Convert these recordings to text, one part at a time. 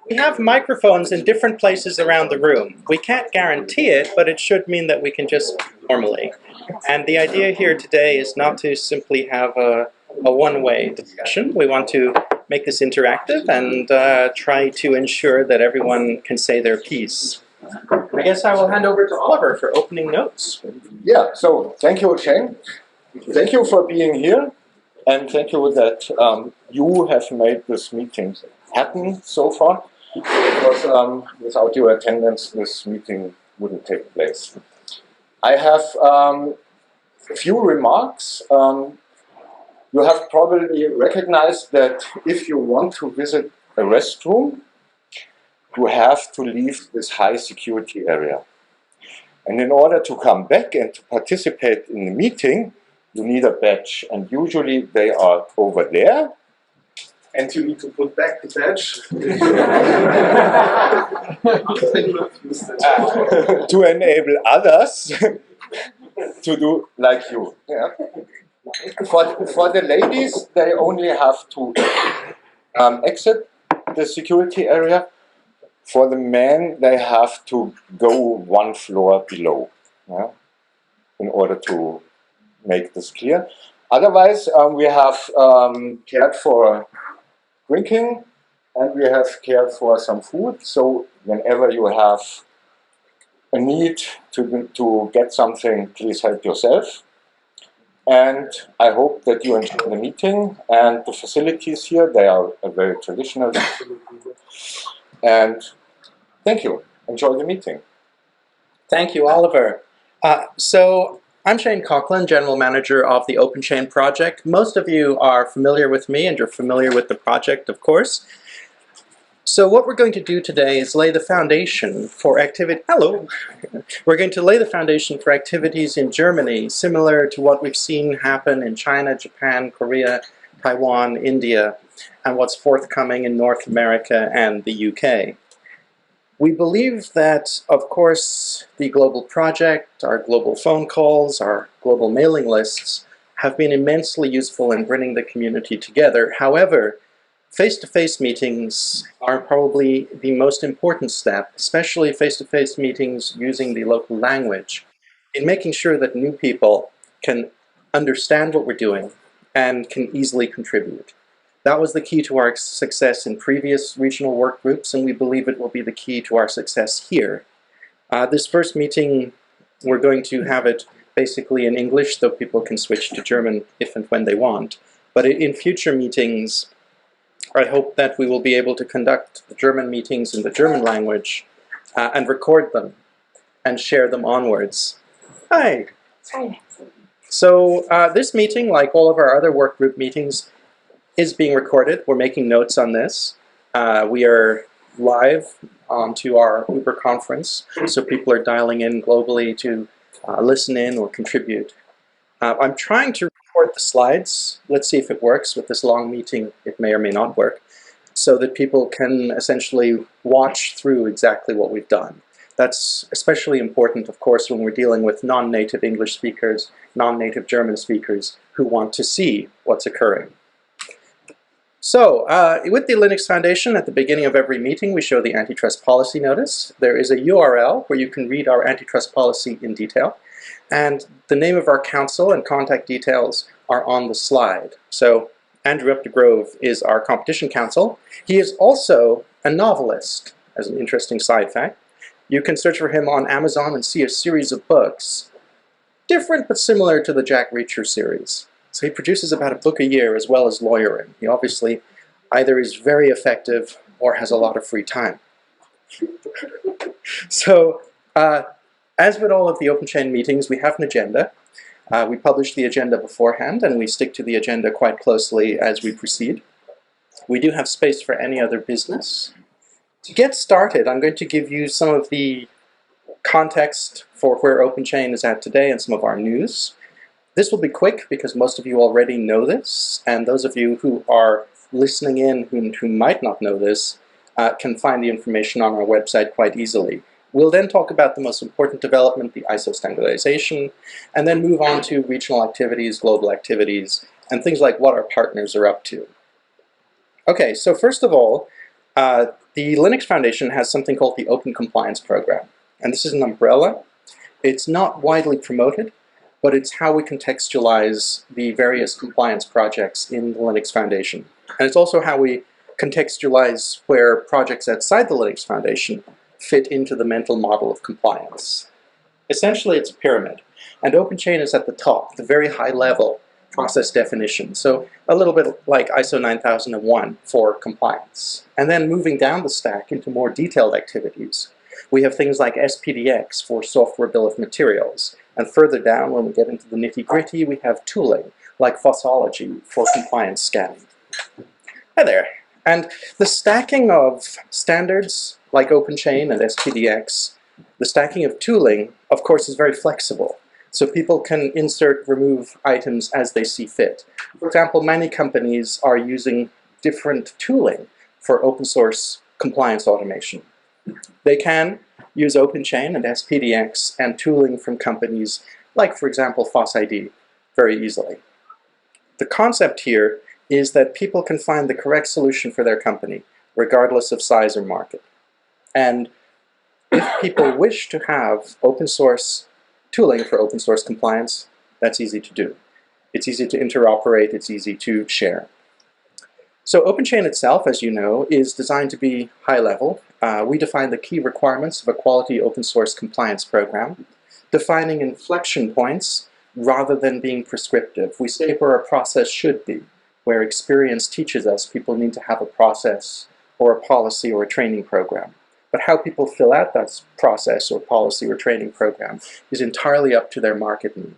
We have microphones in different places around the room. We can't guarantee it, but it should mean that we can just normally. And the idea here today is not to simply have a one-way discussion. We want to make this interactive and try to ensure that everyone can say their piece. I guess I will hand over to Oliver for opening notes. Yeah, so thank you, Shane. Thank you for being here, and thank you that you have made this meeting happen so far, because without your attendance, this meeting wouldn't take place. I have a few remarks. You have probably recognized that if you want to visit a restroom, you have to leave this high security area. And in order to come back and to participate in the meeting, you need a badge. And usually they are over there. And you need to put back the badge. To enable others to do like you. Yeah. For the ladies, they only have to exit the security area. For the men, they have to go one floor below, yeah, in order to make this clear. Otherwise, we have cared for drinking, and we have cared for some food. So whenever you have a need to get something, please help yourself. And I hope that you enjoy the meeting and the facilities here. They are very traditional. And thank you. Enjoy the meeting. Thank you, Oliver. So I'm Shane Coughlin, General Manager of the OpenChain project. Most of you are familiar with me, and you're familiar with the project, of course. So what we're going to do today is lay the foundation for We're going to lay the foundation for activities in Germany, similar to what we've seen happen in China, Japan, Korea, Taiwan, India, and what's forthcoming in North America and the UK. We believe that, of course, the global project, our global phone calls, our global mailing lists have been immensely useful in bringing the community together. However, face-to-face meetings are probably the most important step, especially face-to-face meetings using the local language, in making sure that new people can understand what we're doing and can easily contribute. That was the key to our success in previous regional work groups, and we believe it will be the key to our success here. This first meeting, we're going to have it basically in English, though people can switch to German if and when they want. But in future meetings, I hope that we will be able to conduct the German meetings in the German language and record them and share them onwards. Hi. Hi. So this meeting, like all of our other work group meetings, is being recorded. We're making notes on this. We are live onto our Uber conference, so people are dialing in globally to listen in or contribute. I'm trying to record the slides. Let's see if it works. With this long meeting, it may or may not work, so that people can essentially watch through exactly what we've done. That's especially important, of course, when we're dealing with non-native English speakers, non-native German speakers who want to see what's occurring. So, with the Linux Foundation, at the beginning of every meeting, we show the antitrust policy notice. There is a URL where you can read our antitrust policy in detail, and the name of our council and contact details are on the slide. So, Andrew Updegrove is our competition counsel. He is also a novelist, as an interesting side fact. You can search for him on Amazon and see a series of books, different but similar to the Jack Reacher series. So he produces about a book a year as well as lawyering. He obviously either is very effective or has a lot of free time. So, as with all of the OpenChain meetings, we have an agenda. We publish the agenda beforehand, and we stick to the agenda quite closely as we proceed. We do have space for any other business. To get started, I'm going to give you some of the context for where OpenChain is at today and some of our news. This will be quick because most of you already know this, and those of you who are listening in who might not know this can find the information on our website quite easily. We'll then talk about the most important development, the ISO standardization, and then move on to regional activities, global activities, and things like what our partners are up to. Okay, so first of all, The Linux Foundation has something called the Open Compliance Program. And this is an umbrella. It's not widely promoted, but it's how we contextualize the various compliance projects in the Linux Foundation. And it's also how we contextualize where projects outside the Linux Foundation fit into the mental model of compliance. Essentially, it's a pyramid. And OpenChain is at the top, the very high level process definition. So a little bit like ISO 9001 for compliance. And then moving down the stack into more detailed activities, we have things like SPDX for software bill of materials. And further down, when we get into the nitty-gritty, we have tooling, like Fossology for compliance scanning. Hi there. And the stacking of standards like OpenChain and SPDX, the stacking of tooling, of course, is very flexible. So people can insert, remove items as they see fit. For example, many companies are using different tooling for open source compliance automation. They can use OpenChain and SPDX and tooling from companies like, for example, FossID very easily. The concept here is that people can find the correct solution for their company, regardless of size or market. And if people wish to have open source tooling for open source compliance, that's easy to do. It's easy to interoperate, it's easy to share. So OpenChain itself, as you know, is designed to be high level. We define the key requirements of a quality open source compliance program, defining inflection points rather than being prescriptive. We say where a process should be, where experience teaches us people need to have a process or a policy or a training program. But how people fill out that process or policy or training program is entirely up to their market need.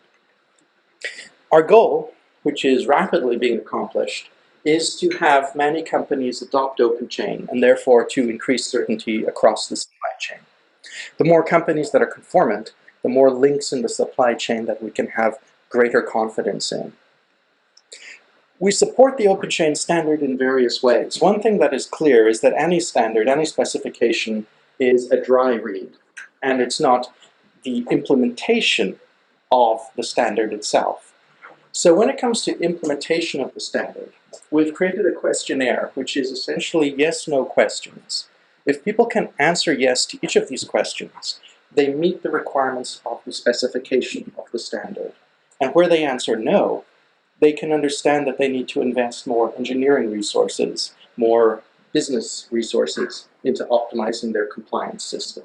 Our goal, which is rapidly being accomplished, is to have many companies adopt OpenChain and therefore to increase certainty across the supply chain. The more companies that are conformant, the more links in the supply chain that we can have greater confidence in. We support the OpenChain standard in various ways. One thing that is clear is that any standard, any specification is a dry read, and it's not the implementation of the standard itself. So when it comes to implementation of the standard, we've created a questionnaire which is essentially yes-no questions. If people can answer yes to each of these questions, they meet the requirements of the specification of the standard. And where they answer no, they can understand that they need to invest more engineering resources, more business resources into optimizing their compliance system.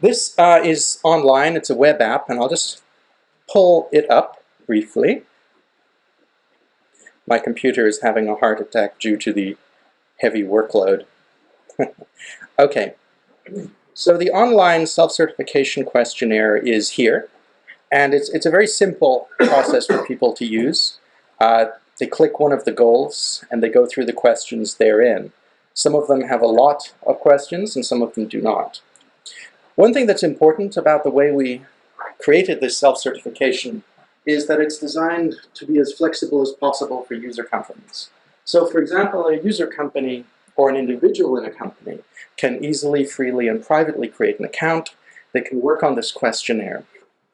This is online, it's a web app, and I'll just pull it up briefly. My computer is having a heart attack due to the heavy workload. Okay, so the online self-certification questionnaire is here. And it's a very simple process for people to use. They click one of the goals and they go through the questions therein. Some of them have a lot of questions and some of them do not. One thing that's important about the way we created this self-certification is that it's designed to be as flexible as possible for user companies. So for example, a user company or an individual in a company can easily, freely, and privately create an account. They can work on this questionnaire.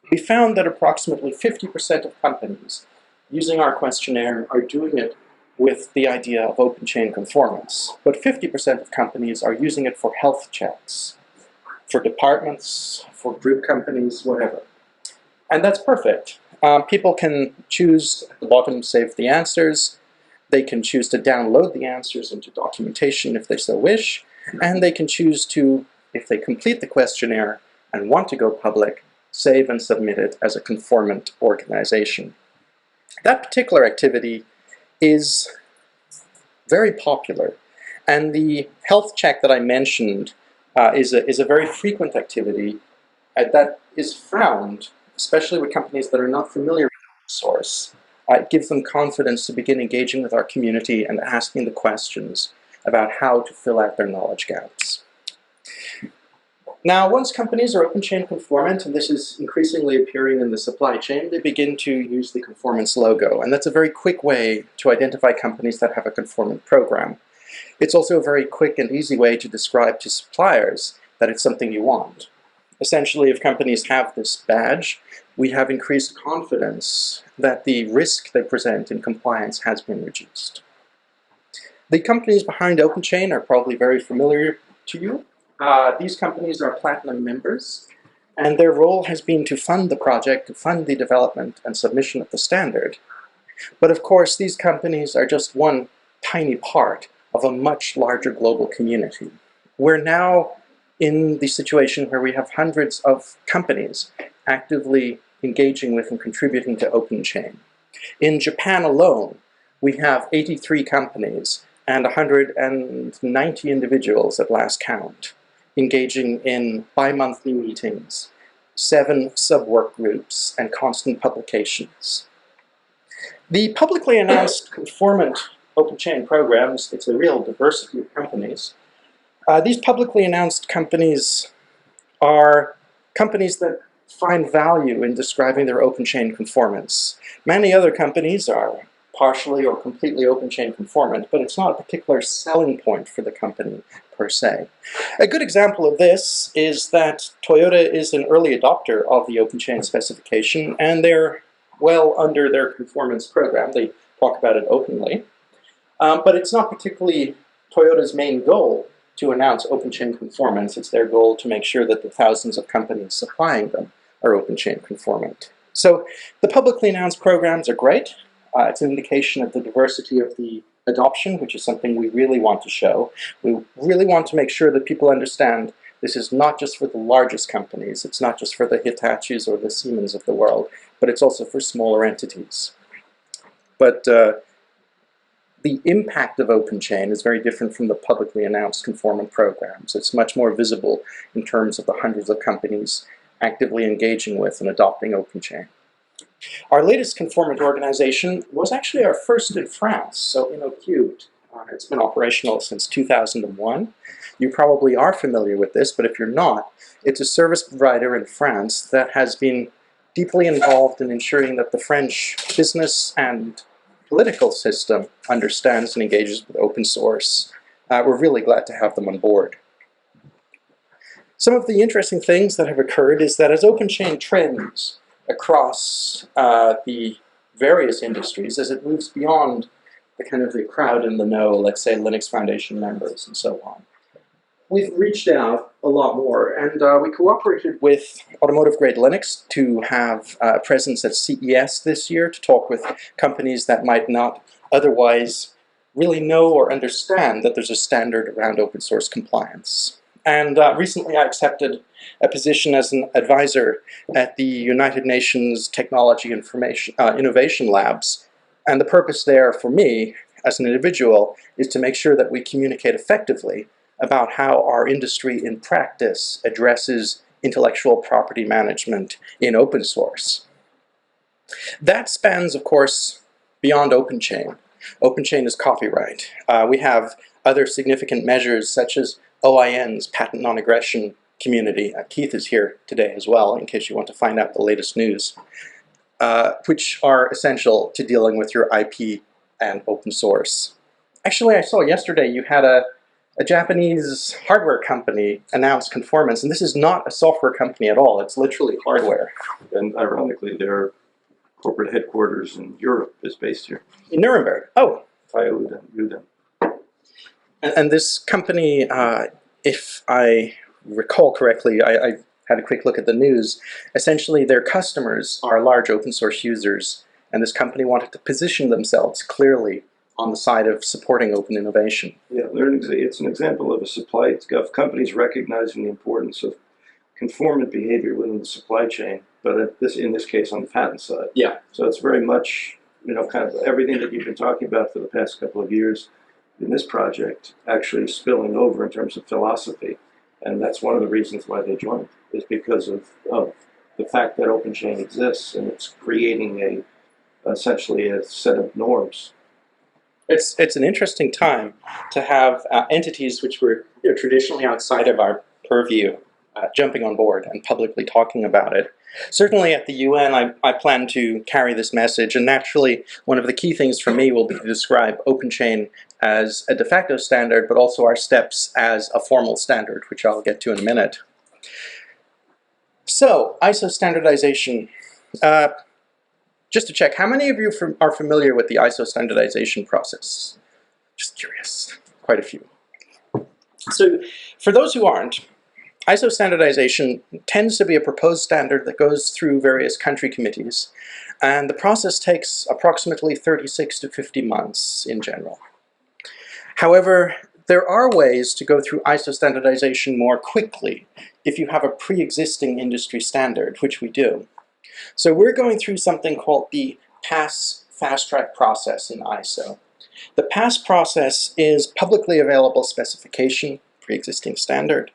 We found that approximately 50% of companies using our questionnaire are doing it with the idea of OpenChain conformance, but 50% of companies are using it for health checks, for departments, for group companies, whatever. And that's perfect. People can choose at the bottom, save the answers. They can choose to download the answers into documentation if they so wish, and they can choose to, if they complete the questionnaire and want to go public, save and submit it as a conformant organization. That particular activity is very popular, and the health check that I mentioned is a very frequent activity that is found, especially with companies that are not familiar with open source. It gives them confidence to begin engaging with our community and asking the questions about how to fill out their knowledge gaps. Now, once companies are OpenChain conformant, and this is increasingly appearing in the supply chain, they begin to use the conformance logo. And that's a very quick way to identify companies that have a conformant program. It's also a very quick and easy way to describe to suppliers that it's something you want. Essentially, if companies have this badge, we have increased confidence that the risk they present in compliance has been reduced. The companies behind OpenChain are probably very familiar to you. These companies are platinum members, and their role has been to fund the project, to fund the development and submission of the standard. But of course, these companies are just one tiny part of a much larger global community. We're now in the situation where we have hundreds of companies actively engaging with and contributing to OpenChain. In Japan alone, we have 83 companies and 190 individuals at last count, engaging in bi-monthly meetings, 7 sub-work groups, and constant publications. The publicly announced Conformant OpenChain programs, it's a real diversity of companies. These publicly announced companies are companies that find value in describing their OpenChain conformance. Many other companies are partially or completely OpenChain conformant, but it's not a particular selling point for the company per se. A good example of this is that Toyota is an early adopter of the OpenChain specification, and they're well under their conformance program. They talk about it openly. But it's not particularly Toyota's main goal to announce OpenChain conformance. It's their goal to make sure that the thousands of companies supplying them are OpenChain conformant. So the publicly announced programs are great. It's an indication of the diversity of the adoption, which is something we really want to show. We really want to make sure that people understand this is not just for the largest companies, it's not just for the Hitachis or the Siemens of the world, but it's also for smaller entities. But the impact of OpenChain is very different from the publicly announced conformant programs. It's much more visible in terms of the hundreds of companies actively engaging with and adopting OpenChain. Our latest conformant organization was actually our first in France, so InnoCubed. It's been operational since 2001. You probably are familiar with this, but if you're not, it's a service provider in France that has been deeply involved in ensuring that the French business and political system understands and engages with open source. We're really glad to have them on board. Some of the interesting things that have occurred is that as OpenChain trends across the various industries, as it moves beyond the kind of the crowd in the know, let's say Linux Foundation members and so on, we've reached out a lot more, and we cooperated with Automotive Grade Linux to have a presence at CES this year to talk with companies that might not otherwise really know or understand that there's a standard around open source compliance. And recently I accepted a position as an advisor at the United Nations Technology Innovation Labs. And the purpose there for me as an individual is to make sure that we communicate effectively about how our industry in practice addresses intellectual property management in open source. That spans, of course, beyond OpenChain. OpenChain is copyright. We have other significant measures such as OIN's patent non-aggression community. Keith is here today as well, in case you want to find out the latest news, which are essential to dealing with your IP and open source. Actually, I saw yesterday you had a Japanese hardware company announce conformance, and this is not a software company at all, it's literally hardware. And ironically, their corporate headquarters in Europe is based here. In Nuremberg. Oh. Uden. And this company, if I recall correctly, I had a quick look at the news, essentially their customers are large open source users, and this company wanted to position themselves clearly on the side of supporting open innovation. Yeah, it's an example of of companies recognizing the importance of conformant behavior within the supply chain, but in this case on the patent side. Yeah. So it's very much, kind of everything that you've been talking about for the past couple of years in this project actually spilling over in terms of philosophy. And that's one of the reasons why they joined, is because of the fact that OpenChain exists and it's creating essentially a set of norms. It's an interesting time to have entities which were traditionally outside of our purview jumping on board and publicly talking about it. Certainly at the UN, I plan to carry this message, and naturally one of the key things for me will be to describe OpenChain as a de facto standard, but also our steps as a formal standard, which I'll get to in a minute. So, ISO standardization. Just to check, how many of you are familiar with the ISO standardization process? Just curious. Quite a few. So for those who aren't, ISO standardization tends to be a proposed standard that goes through various country committees, and the process takes approximately 36 to 50 months in general. However, there are ways to go through ISO standardization more quickly if you have a pre-existing industry standard, which we do. So we're going through something called the PASS fast-track process in ISO. The PASS process is publicly available specification, pre-existing standard,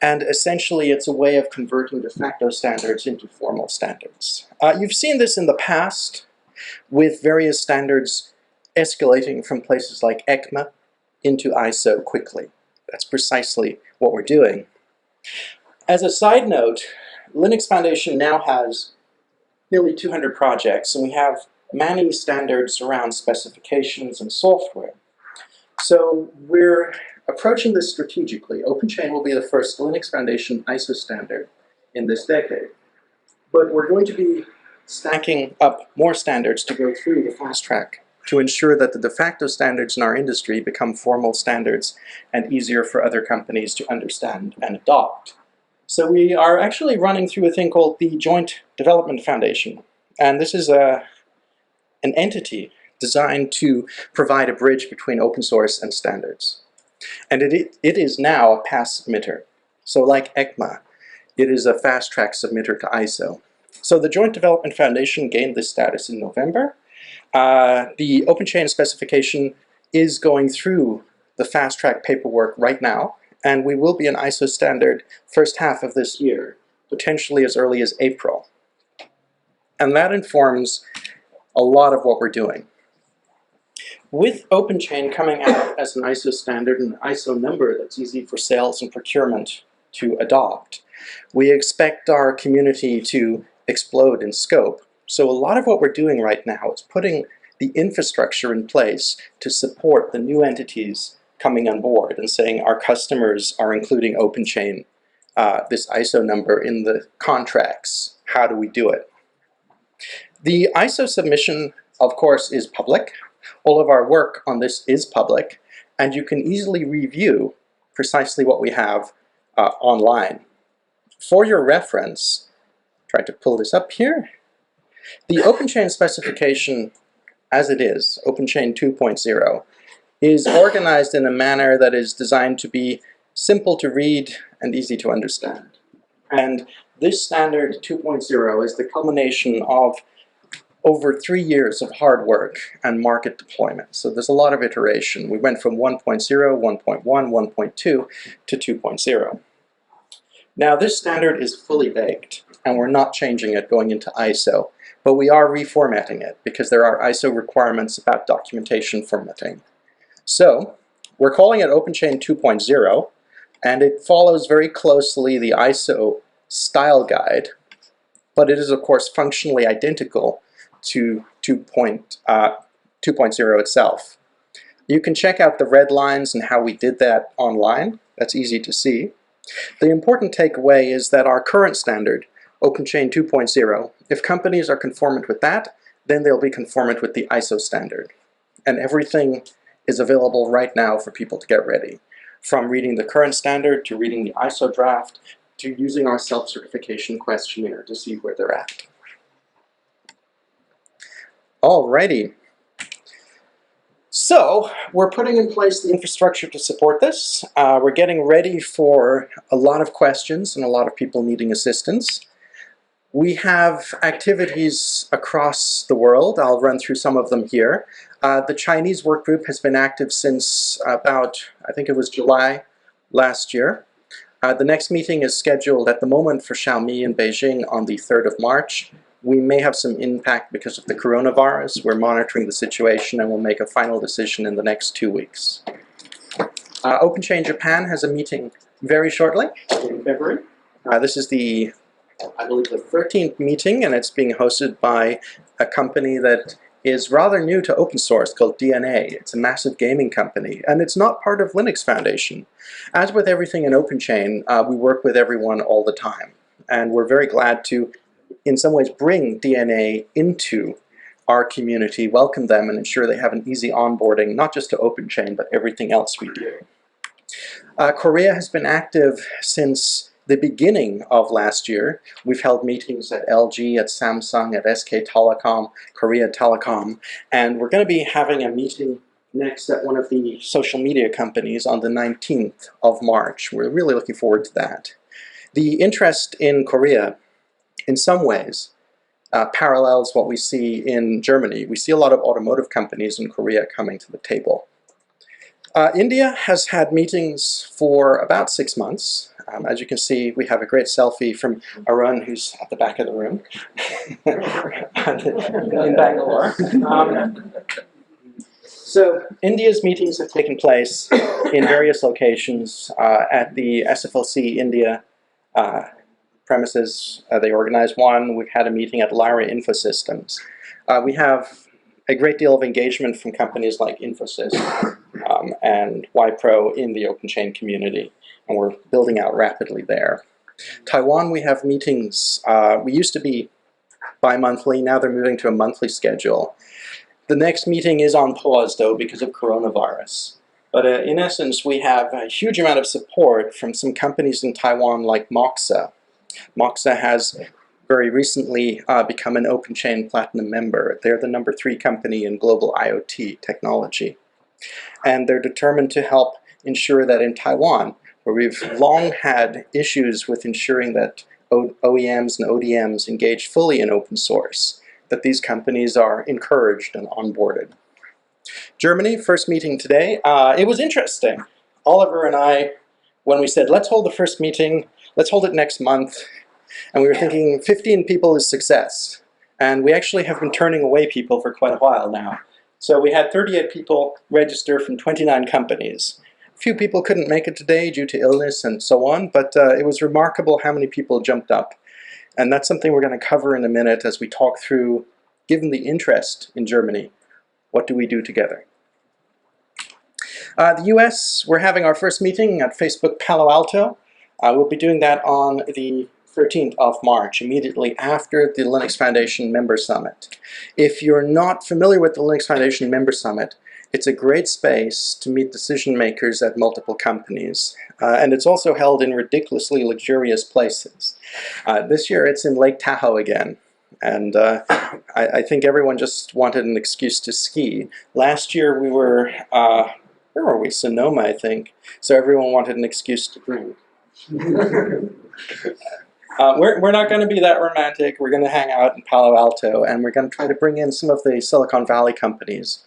and essentially it's a way of converting de facto standards into formal standards. You've seen this in the past with various standards escalating from places like ECMA into ISO quickly. That's precisely what we're doing. As a side note, Linux Foundation now has nearly 200 projects, and we have many standards around specifications and software. So we're approaching this strategically. OpenChain will be the first Linux Foundation ISO standard in this decade. But we're going to be stacking up more standards to go through the fast track to ensure that the de facto standards in our industry become formal standards and easier for other companies to understand and adopt. So we are actually running through a thing called the Joint Development Foundation. And this is an entity designed to provide a bridge between open source and standards. And it is now a PASS submitter. So like ECMA, it is a fast-track submitter to ISO. So the Joint Development Foundation gained this status in November. The OpenChain specification is going through the fast-track paperwork right now, and we will be an ISO standard first half of this year, potentially as early as April. And that informs a lot of what we're doing. With OpenChain coming out as an ISO standard and an ISO number that's easy for sales and procurement to adopt, we expect our community to explode in scope. So a lot of what we're doing right now is putting the infrastructure in place to support the new entities coming on board and saying our customers are including OpenChain, this ISO number in the contracts. How do we do it? The ISO submission, of course, is public. All of our work on this is public, and you can easily review precisely what we have online. For your reference, try to pull this up here. The OpenChain specification, as it is, OpenChain 2.0, is organized in a manner that is designed to be simple to read and easy to understand. And this standard 2.0 is the culmination of over 3 years of hard work and market deployment. So there's a lot of iteration. We went from 1.0, 1.1, 1.2 to 2.0. Now this standard is fully baked, and we're not changing it going into ISO, but we are reformatting it because there are ISO requirements about documentation formatting. So we're calling it OpenChain 2.0, and it follows very closely the ISO style guide, but it is of course functionally identical to 2.0 itself. You can check out the red lines and how we did that online. That's easy to see. The important takeaway is that our current standard, OpenChain 2.0, if companies are conformant with that, then they'll be conformant with the ISO standard. And everything is available right now for people to get ready. From reading the current standard, to reading the ISO draft, to using our self-certification questionnaire to see where they're at. Alrighty. So we're putting in place the infrastructure to support this. We're getting ready for a lot of questions and a lot of people needing assistance. We have activities across the world. I'll run through some of them here. The Chinese work group has been active since about, I think it was July last year. The next meeting is scheduled at the moment for Xiaomi in Beijing on the 3rd of March. We may have some impact because of the coronavirus. We're monitoring the situation and we'll make a final decision in the next 2 weeks. OpenChain Japan has a meeting very shortly in February. This is the, I believe, the 13th meeting, and it's being hosted by a company that is rather new to open source called DNA. It's a massive gaming company, and it's not part of Linux Foundation. As with everything in OpenChain, we work with everyone all the time, and we're very glad to, in some ways, bring DNA into our community, welcome them, and ensure they have an easy onboarding, not just to OpenChain, but everything else we do. Korea has been active since the beginning of last year. We've held meetings at LG, at Samsung, at SK Telecom, Korea Telecom, and we're going to be having a meeting next at one of the social media companies on the 19th of March. We're really looking forward to that. The interest in Korea, in some ways, parallels what we see in Germany. We see a lot of automotive companies in Korea coming to the table. India has had meetings for about 6 months. As you can see, we have a great selfie from Arun, who's at the back of the room in Bangalore. So India's meetings have taken place in various locations at the SFLC India premises. They organized one. We've had a meeting at Lara Infosystems. We have a great deal of engagement from companies like Infosys and Wipro in the OpenChain community, and we're building out rapidly there. Taiwan, we have meetings. We used to be bi-monthly. Now they're moving to a monthly schedule. The next meeting is on pause, though, because of coronavirus. But in essence, we have a huge amount of support from some companies in Taiwan like Moxa. Moxa has very recently become an OpenChain Platinum member. They're the #3 company in global IoT technology. And they're determined to help ensure that in Taiwan, where we've long had issues with ensuring that OEMs and ODMs engage fully in open source, that these companies are encouraged and onboarded. Germany, first meeting today. It was interesting. Oliver and I, when we said, let's hold the first meeting, let's hold it next month, and we were thinking 15 people is success. And we actually have been turning away people for quite a while now. So we had 38 people register from 29 companies. A few people couldn't make it today due to illness and so on, but it was remarkable how many people jumped up. And that's something we're going to cover in a minute as we talk through, given the interest in Germany, what do we do together? The US, we're having our first meeting at Facebook Palo Alto. We'll be doing that on the 13th of March, immediately after the Linux Foundation Member Summit. If you're not familiar with the Linux Foundation Member Summit, it's a great space to meet decision makers at multiple companies. And it's also held in ridiculously luxurious places. This year it's in Lake Tahoe again. And I think everyone just wanted an excuse to ski. Last year we were, where were we? Sonoma, I think. So everyone wanted an excuse to drink. We're not going to be that romantic. We're going to hang out in Palo Alto, and we're going to try to bring in some of the Silicon Valley companies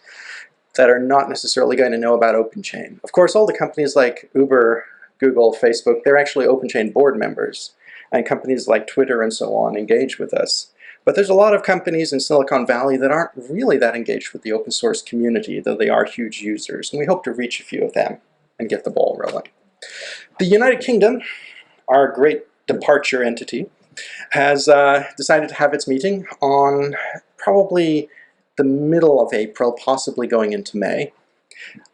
that are not necessarily going to know about OpenChain. Of course, all the companies like Uber, Google, Facebook, they're actually OpenChain board members, and companies like Twitter and so on engage with us. But there's a lot of companies in Silicon Valley that aren't really that engaged with the open source community, though they are huge users, and we hope to reach a few of them and get the ball rolling. The United Kingdom, our great departure entity, has decided to have its meeting on probably the middle of April, possibly going into May.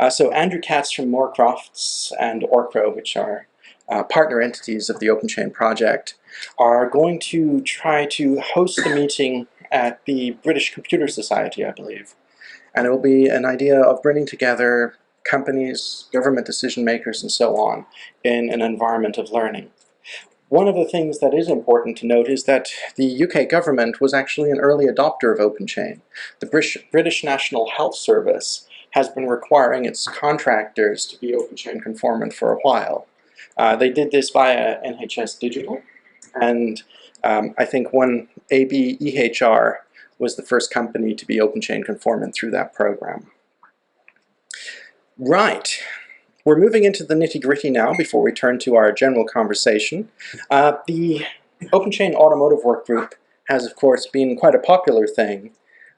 So Andrew Katz from Moorcrofts and Orcro, which are partner entities of the OpenChain project, are going to try to host the meeting at the British Computer Society, I believe. And it will be an idea of bringing together companies, government decision makers, and so on in an environment of learning. One of the things that is important to note is that the UK government was actually an early adopter of OpenChain. The British National Health Service has been requiring its contractors to be OpenChain conformant for a while. They did this via NHS Digital, and I think one AB EHR was the first company to be OpenChain conformant through that program. Right. We're moving into the nitty-gritty now before we turn to our general conversation. The OpenChain Automotive Workgroup has, of course, been quite a popular thing.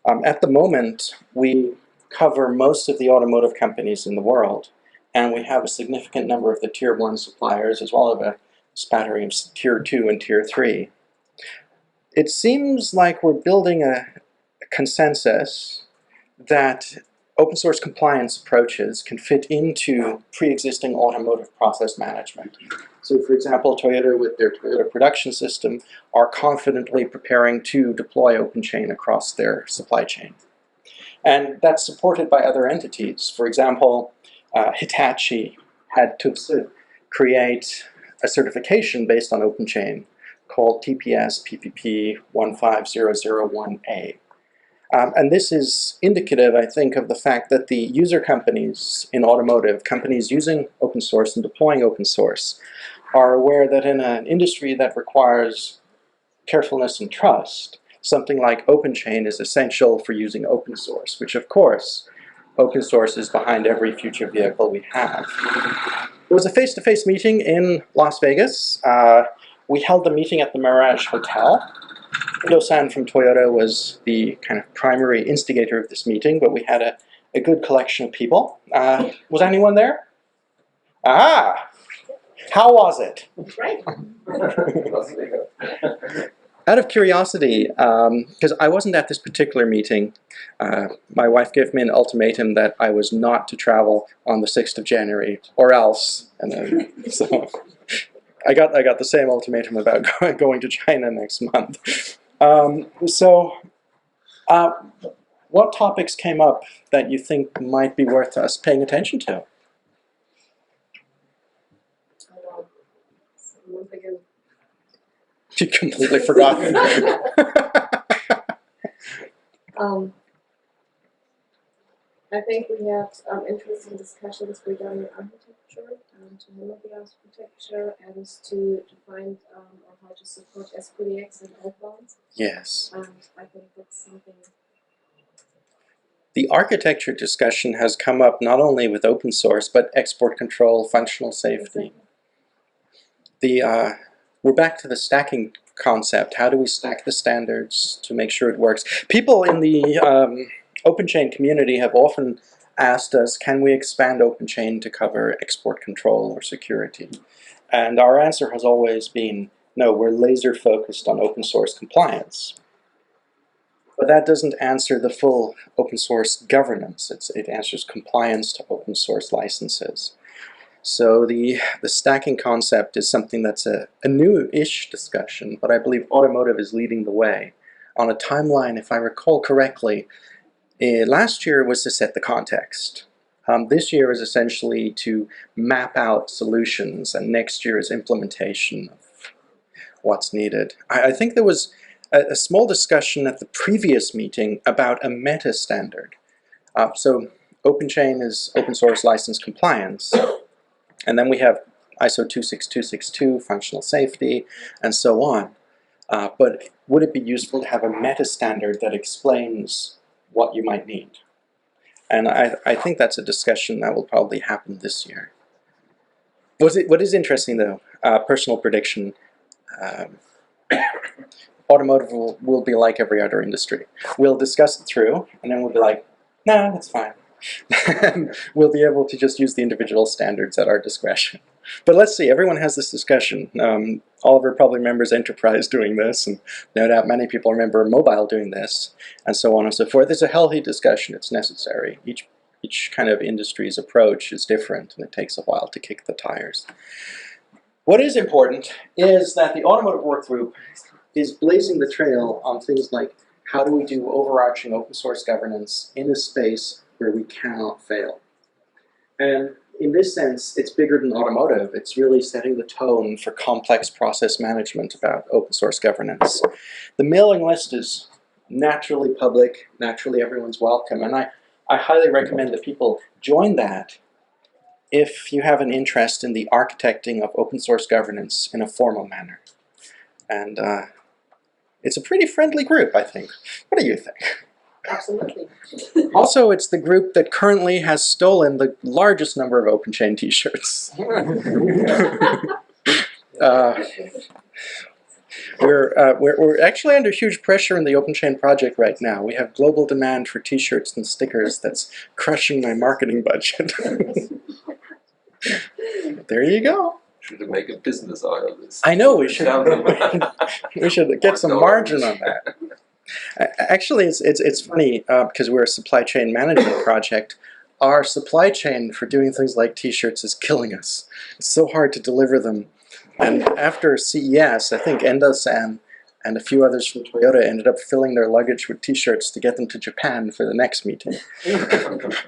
At the moment, we cover most of the automotive companies in the world, and we have a significant number of the Tier 1 suppliers, as well as a spattering of Tier 2 and Tier 3. It seems like we're building a consensus that open source compliance approaches can fit into pre-existing automotive process management. So for example, Toyota with their Toyota production system are confidently preparing to deploy OpenChain across their supply chain. And that's supported by other entities. For example, Hitachi had to create a certification based on OpenChain called TPS PPP 15001A. And this is indicative, I think, of the fact that the user companies in automotive, companies using open source and deploying open source, are aware that in an industry that requires carefulness and trust, something like OpenChain is essential for using open source, which of course, open source is behind every future vehicle we have. It was a face-to-face meeting in Las Vegas. We held the meeting at the Mirage Hotel. Yo-san from Toyota was the kind of primary instigator of this meeting, but we had a good collection of people. Was anyone there? Ah! How was it? Right. Out of curiosity, because I wasn't at this particular meeting, my wife gave me an ultimatum that I was not to travel on the 6th of January, or else. And then, so I got the same ultimatum about going to China next month. What topics came up that you think might be worth us paying attention to? Once again. You completely forgot. I think we had interesting discussions regarding architecture, to handle the architecture, and to find or how to support SPDX and outbounds. Yes. I think that's something. The architecture discussion has come up not only with open source, but export control, functional safety. We're back to the stacking concept. How do we stack the standards to make sure it works? People in the OpenChain community have often asked us, can we expand OpenChain to cover export control or security? And our answer has always been, no, we're laser focused on open source compliance. But that doesn't answer the full open source governance. It answers compliance to open source licenses. So the stacking concept is something that's a new-ish discussion, but I believe automotive is leading the way. On a timeline, if I recall correctly, last year was to set the context. This year is essentially to map out solutions, and next year is implementation of what's needed. I think there was a small discussion at the previous meeting about a meta standard. So OpenChain is open source license compliance. And then we have ISO 26262, functional safety, and so on. But would it be useful to have a meta standard that explains what you might need? And I think that's a discussion that will probably happen this year. What is interesting though, personal prediction, automotive will be like every other industry. We'll discuss it through, and then we'll be like, no, that's fine. We'll be able to just use the individual standards at our discretion. But let's see, everyone has this discussion. Oliver probably remembers enterprise doing this, and no doubt many people remember mobile doing this, and so on and so forth. It's a healthy discussion, it's necessary. Each kind of industry's approach is different, and it takes a while to kick the tires. What is important is that the automotive work group is blazing the trail on things like how do we do overarching open source governance in a space where we cannot fail. And in this sense, it's bigger than automotive. It's really setting the tone for complex process management about open source governance. The mailing list is naturally public, naturally everyone's welcome, and I highly recommend that people join that if you have an interest in the architecting of open source governance in a formal manner. And it's a pretty friendly group, I think. What do you think? Absolutely. Also, it's the group that currently has stolen the largest number of OpenChain t-shirts. We're actually under huge pressure in the OpenChain project right now. We have global demand for t-shirts and stickers that's crushing my marketing budget. There you go. Should make a business out of this. I know we should. We should get some margin on that. Actually, it's funny because we're a supply chain management project. Our supply chain for doing things like T-shirts is killing us. It's so hard to deliver them. And after CES, I think Endo-san and a few others from Toyota ended up filling their luggage with T-shirts to get them to Japan for the next meeting.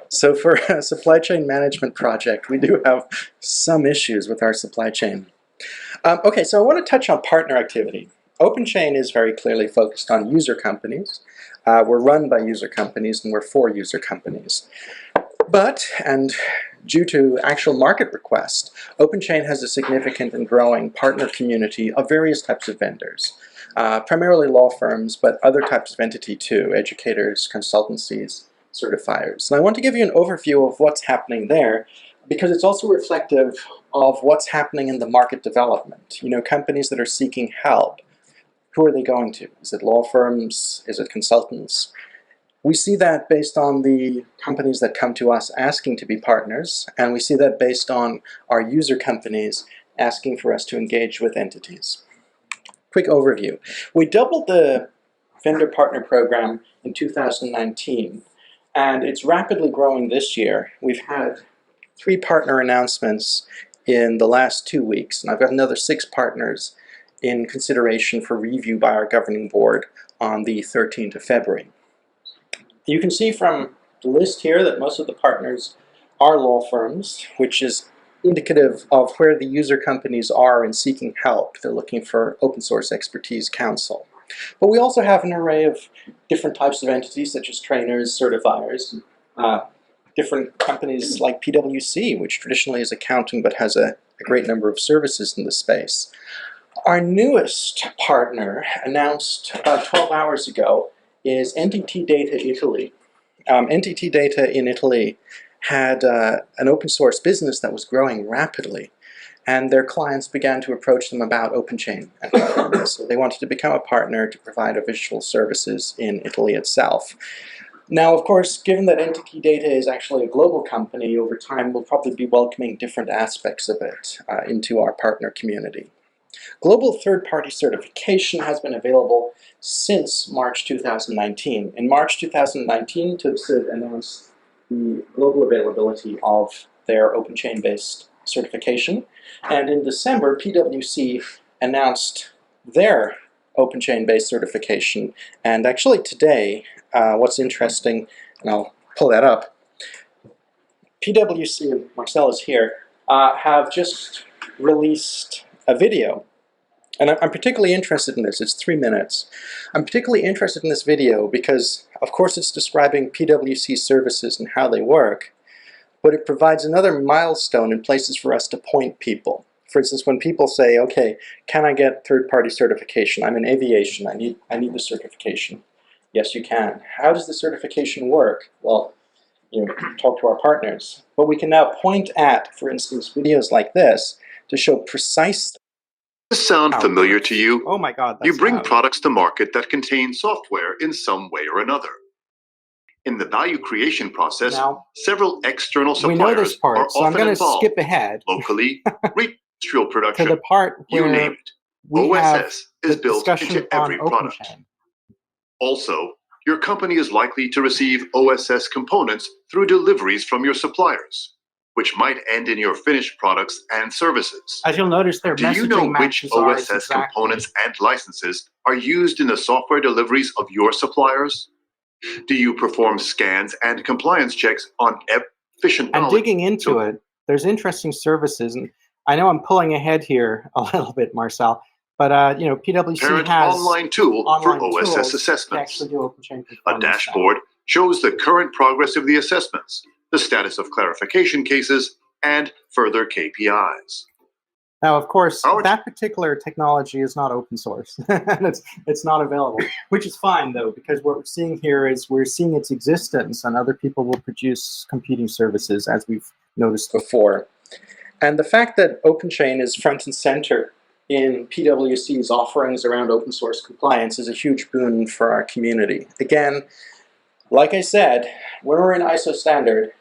So for a supply chain management project, we do have some issues with our supply chain. Okay, so I want to touch on partner activity. OpenChain is very clearly focused on user companies. We're run by user companies and we're for user companies. But, and due to actual market request, OpenChain has a significant and growing partner community of various types of vendors. Primarily law firms, but other types of entity too, educators, consultancies, certifiers. And I want to give you an overview of what's happening there because it's also reflective of what's happening in the market development. You know, companies that are seeking help. Who are they going to? Is it law firms? Is it consultants? We see that based on the companies that come to us asking to be partners, and we see that based on our user companies asking for us to engage with entities. Quick overview. We doubled the vendor partner program in 2019, and it's rapidly growing this year. We've had 3 partner announcements in the last 2 weeks, and I've got another 6 partners in consideration for review by our governing board on the 13th of February. You can see from the list here that most of the partners are law firms, which is indicative of where the user companies are in seeking help. They're looking for open source expertise counsel. But we also have an array of different types of entities such as trainers, certifiers, different companies like PwC, which traditionally is accounting but has a great number of services in the space. Our newest partner, announced about 12 hours ago, is NTT Data Italy. NTT Data in Italy had an open source business that was growing rapidly, and their clients began to approach them about OpenChain and Conformant. So they wanted to become a partner to provide additional services in Italy itself. Now, of course, given that NTT Data is actually a global company, over time we'll probably be welcoming different aspects of it into our partner community. Global third-party certification has been available since March 2019. In March 2019, TÜV announced the global availability of their OpenChain-based certification, and in December, PwC announced their OpenChain-based certification. And actually today, what's interesting, and I'll pull that up, PwC, and Marcel is here, have just released a video. And I'm particularly interested in this. It's 3 minutes. I'm particularly interested in this video because, of course, it's describing PwC services and how they work, but it provides another milestone in places for us to point people. For instance, when people say, okay, can I get third-party certification? I'm in aviation. I need the certification. Yes, you can. How does the certification work? Well, you know, talk to our partners. But we can now point at, for instance, videos like this to show precise. Does this sound familiar to you? Oh my God, that's You bring loud. products to market that contain software in some way or another. In the value creation process, Now, several external we know suppliers this part, are so I'm often going to involved, skip ahead locally, industrial to production, the part you where name it. we have OSS the is built discussion into on every product. OpenChain. Also, your company is likely to receive OSS components through deliveries from your suppliers, which might end in your finished products and services. As you'll notice, their Do you know messaging which matches ours OSS exactly. components and licenses are used in the software deliveries of your suppliers? Do you perform scans and compliance checks on efficient And knowledge? digging into it, there's interesting services, and I know I'm pulling ahead here a little bit, Marcel, but you know, PwC Parent has online tool for online OSS tools to assessments. actually do OpenChain A conformance now. dashboard shows the current progress of the assessments, the status of clarification cases, and further KPIs. Now, of course, Our that particular technology is not open source, and it's not available, which is fine, though, because what we're seeing here is we're seeing its existence, and other people will produce competing services, as we've noticed before. And the fact that OpenChain is front and center in PwC's offerings around open source compliance is a huge boon for our community. Again, like I said, when we're in ISO standard,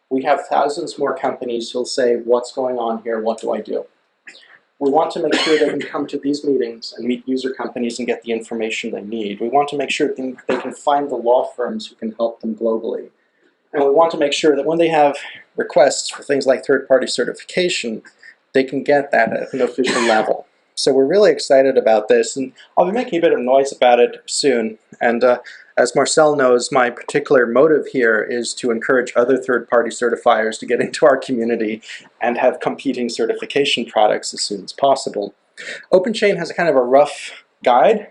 we have thousands more companies who'll say, what's going on here, what do I do? We want to make sure they can come to these meetings and meet user companies and get the information they need. We want to make sure they can find the law firms who can help them globally. And we want to make sure that when they have requests for things like third-party certification, they can get that at an official level. So we're really excited about this, and I'll be making a bit of noise about it soon. And as Marcel knows, my particular motive here is to encourage other third-party certifiers to get into our community and have competing certification products as soon as possible. OpenChain has a kind of a rough guide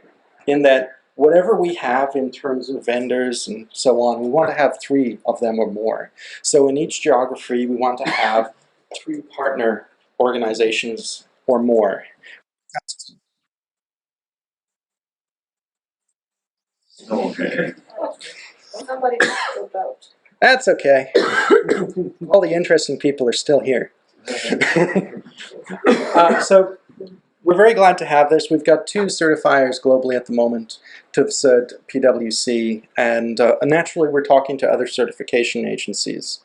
in that whatever we have in terms of vendors and so on, we want to have 3 of them or more. So in each geography, we want to have 3 partner organizations or more. Somebody dropped out. That's okay. All the interesting people are still here. So we're very glad to have this. We've got 2 certifiers globally at the moment, TÜVSUD, PwC, and naturally we're talking to other certification agencies.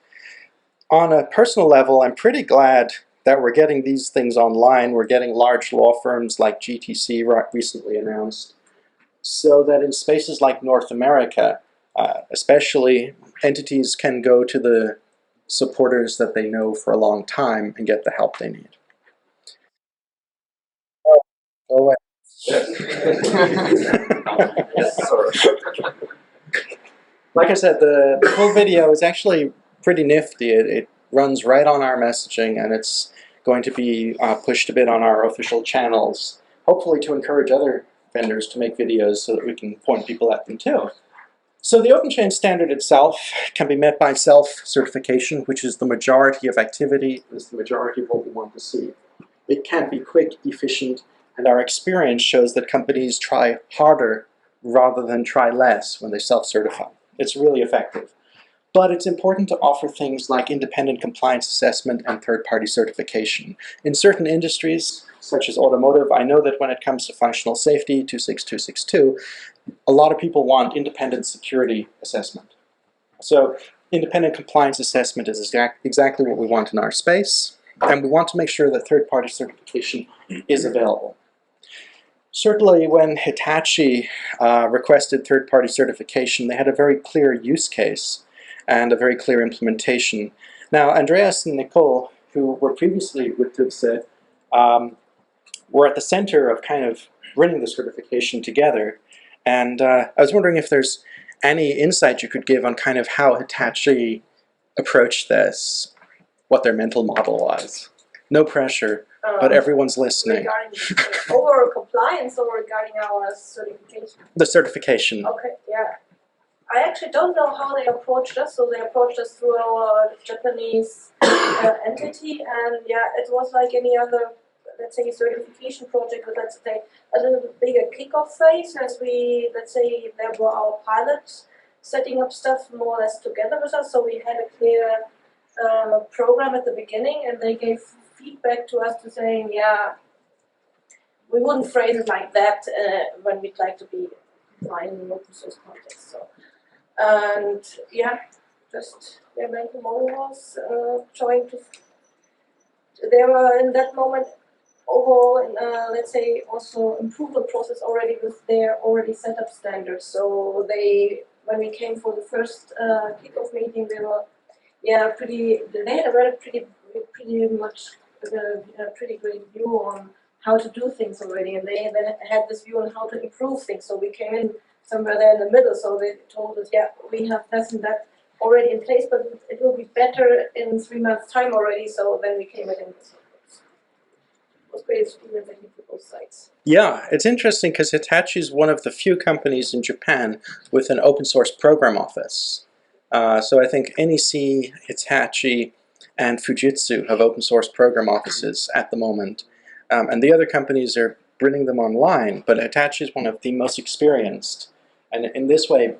On a personal level, I'm pretty glad that we're getting these things online. We're getting large law firms like GTC recently announced, so that in spaces like North America, especially, entities can go to the supporters that they know for a long time and get the help they need. Oh, go away. Like I said, the full video is actually pretty nifty. It runs right on our messaging, and it's going to be pushed a bit on our official channels, hopefully to encourage other vendors to make videos so that we can point people at them too. So the OpenChain standard itself can be met by self-certification, which is the majority of activity, is the majority of what we want to see. It can be quick, efficient, and our experience shows that companies try harder rather than try less when they self-certify. It's really effective. But it's important to offer things like independent compliance assessment and third-party certification. In certain industries, such as automotive, I know that when it comes to functional safety, 26262, a lot of people want independent security assessment. So independent compliance assessment is exactly what we want in our space, and we want to make sure that third-party certification is available. Certainly when Hitachi requested third-party certification, they had a very clear use case and a very clear implementation. Now, Andreas and Nicole, who were previously with TÜVSUD, were at the center of kind of running the certification together. And I was wondering if there's any insight you could give on kind of how Hitachi approached this, what their mental model was. No pressure, but everyone's listening. Regarding overall compliance or regarding our certification? The certification. Okay, yeah. I actually don't know how they approached us. So they approached us through our Japanese entity, and yeah, it was like any other, let's say, certification project with, let's say, a little bit bigger kickoff phase, as we, let's say, there were our pilots setting up stuff more or less together with us. So we had a clear program at the beginning, and they gave feedback to us to saying, yeah, we wouldn't phrase it like that when we'd like to be compliant in an open source context. So, and yeah, just their mental model was trying to. They were in that moment overall, let's say, also improve the process already with their already set up standards. So they, when we came for the first kickoff meeting, they were, yeah, they had a pretty much a pretty great view on how to do things already, and they had this view on how to improve things. So we came in somewhere there in the middle. So they told us, yeah, we have this and that already in place, but it will be better in 3 months' time already. So then we came in. It was great experience, I think, for both sides. Yeah, it's interesting because Hitachi is one of the few companies in Japan with an open source program office. So I think NEC, Hitachi, and Fujitsu have open source program offices at the moment. And the other companies are bringing them online, but Hitachi is one of the most experienced. And in this way,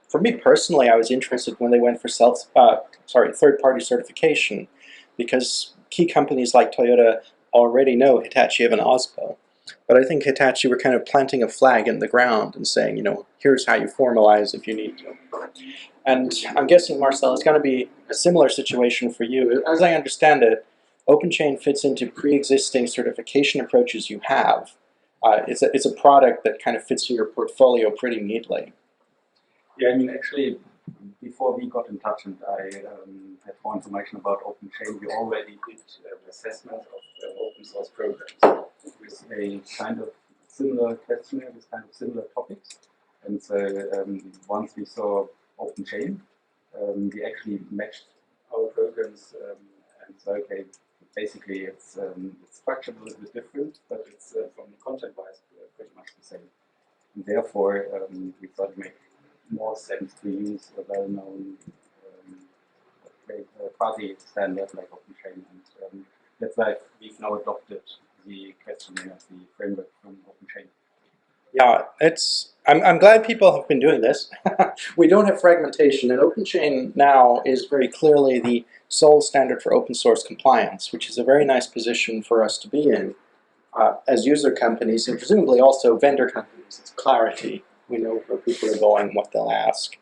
for me personally, I was interested when they went for third-party certification, because key companies like Toyota already know Hitachi have an OSPO. But I think Hitachi were kind of planting a flag in the ground and saying, you know, here's how you formalize if you need to. And I'm guessing, Marcel, it's going to be a similar situation for you. As I understand it, OpenChain fits into pre-existing certification approaches you have. It's a product that kind of fits in your portfolio pretty neatly. Yeah, I mean, actually, before we got in touch and I had more information about OpenChain, we already did assessment of open source programs with a kind of similar questionnaire, with kind of similar topics. And so once we saw OpenChain, we actually matched our programs and so, okay, basically it's structured a little bit different, but it's from content-wise pretty much the same. And therefore, we thought it made more sense to use a well-known fuzzy standard like OpenChain, and that's why we've now adopted the questionnaire, the framework from OpenChain. Yeah, I'm glad people have been doing this. We don't have fragmentation, and OpenChain now is very clearly the sole standard for open source compliance, which is a very nice position for us to be in as user companies, and presumably also vendor companies. It's clarity. We know where people are going, what they'll ask.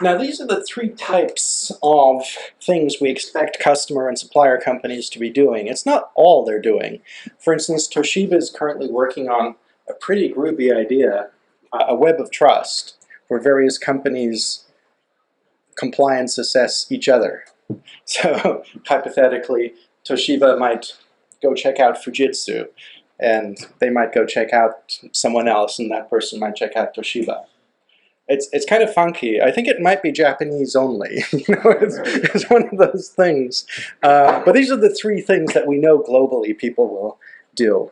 Now, these are the three types of things we expect customer and supplier companies to be doing. It's not all they're doing. For instance, Toshiba is currently working on a pretty groovy idea, a web of trust, where various companies compliance assess each other. So, hypothetically, Toshiba might go check out Fujitsu, and they might go check out someone else, and that person might check out Toshiba. It's kind of funky. I think it might be Japanese only. It's one of those things. But these are the three things that we know globally people will do.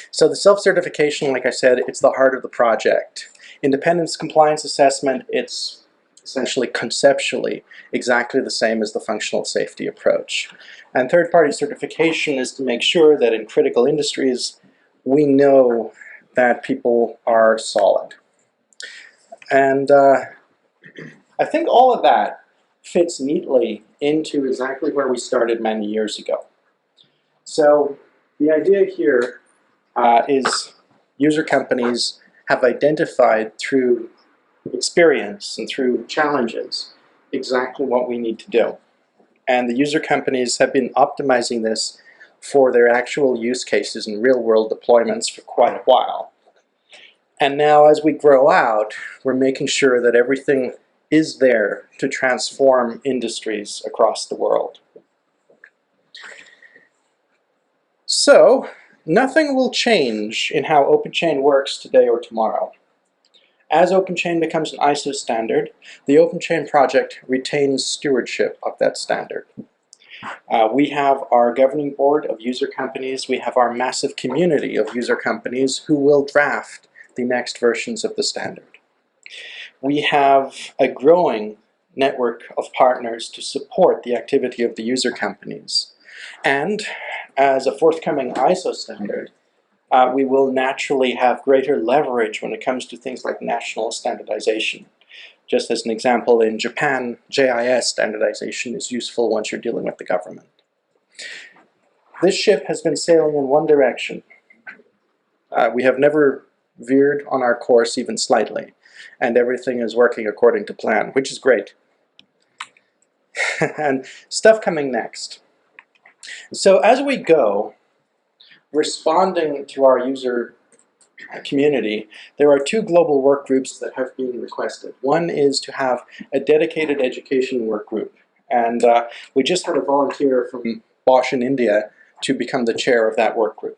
So the self-certification, like I said, it's the heart of the project. Independence compliance assessment, it's essentially conceptually exactly the same as the functional safety approach. And third-party certification is to make sure that in critical industries, we know that people are solid. And I think all of that fits neatly into exactly where we started many years ago. So the idea here is user companies have identified through experience and through challenges exactly what we need to do. And the user companies have been optimizing this for their actual use cases and real-world deployments for quite a while. And now as we grow out, we're making sure that everything is there to transform industries across the world. So, nothing will change in how OpenChain works today or tomorrow. As OpenChain becomes an ISO standard, the OpenChain project retains stewardship of that standard. We have our governing board of user companies, we have our massive community of user companies who will draft the next versions of the standard. We have a growing network of partners to support the activity of the user companies. And as a forthcoming ISO standard, we will naturally have greater leverage when it comes to things like national standardization. Just as an example, in Japan, JIS standardization is useful once you're dealing with the government. This ship has been sailing in one direction. We have never veered on our course even slightly, and everything is working according to plan, which is great. And stuff coming next. So as we go, responding to our user community, there are two global work groups that have been requested. One is to have a dedicated education work group, and we just had a volunteer from Bosch in India to become the chair of that work group.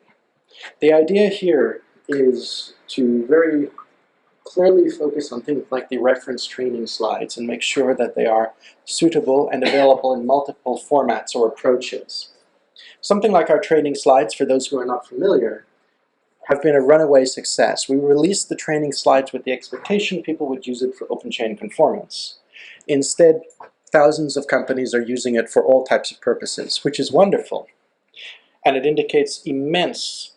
The idea here is to very clearly focus on things like the reference training slides and make sure that they are suitable and available in multiple formats or approaches. Something like our training slides, for those who are not familiar, have been a runaway success. We released the training slides with the expectation people would use it for OpenChain conformance. Instead, thousands of companies are using it for all types of purposes, which is wonderful. And it indicates immense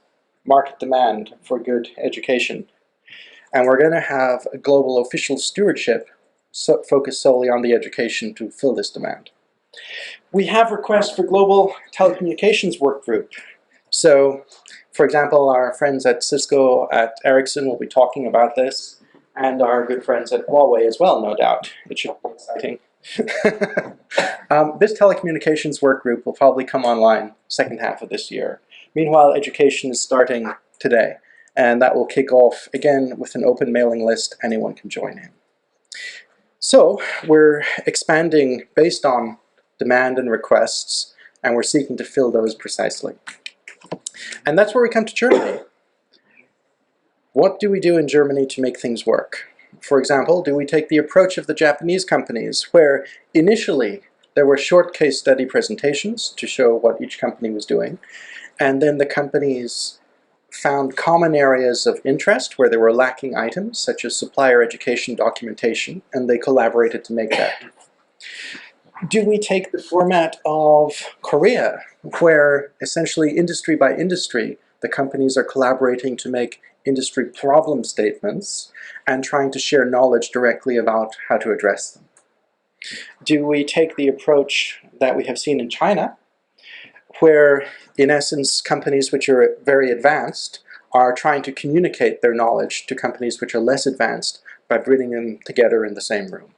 market demand for good education. And we're going to have a global official stewardship focused solely on the education to fill this demand. We have requests for global telecommunications work group. So, for example, our friends at Cisco, at Ericsson will be talking about this, and our good friends at Huawei as well, no doubt. It should be exciting. This telecommunications work group will probably come online second half of this year. Meanwhile, education is starting today, and that will kick off again with an open mailing list. Anyone can join in. So we're expanding based on demand and requests, and we're seeking to fill those precisely. And that's where we come to Germany. What do we do in Germany to make things work? For example, do we take the approach of the Japanese companies, where initially there were short case study presentations to show what each company was doing, and then the companies found common areas of interest where there were lacking items, such as supplier education documentation, and they collaborated to make that. Do we take the format of Korea, where essentially industry by industry, the companies are collaborating to make industry problem statements and trying to share knowledge directly about how to address them? Do we take the approach that we have seen in China, where in essence companies which are very advanced are trying to communicate their knowledge to companies which are less advanced by bringing them together in the same room?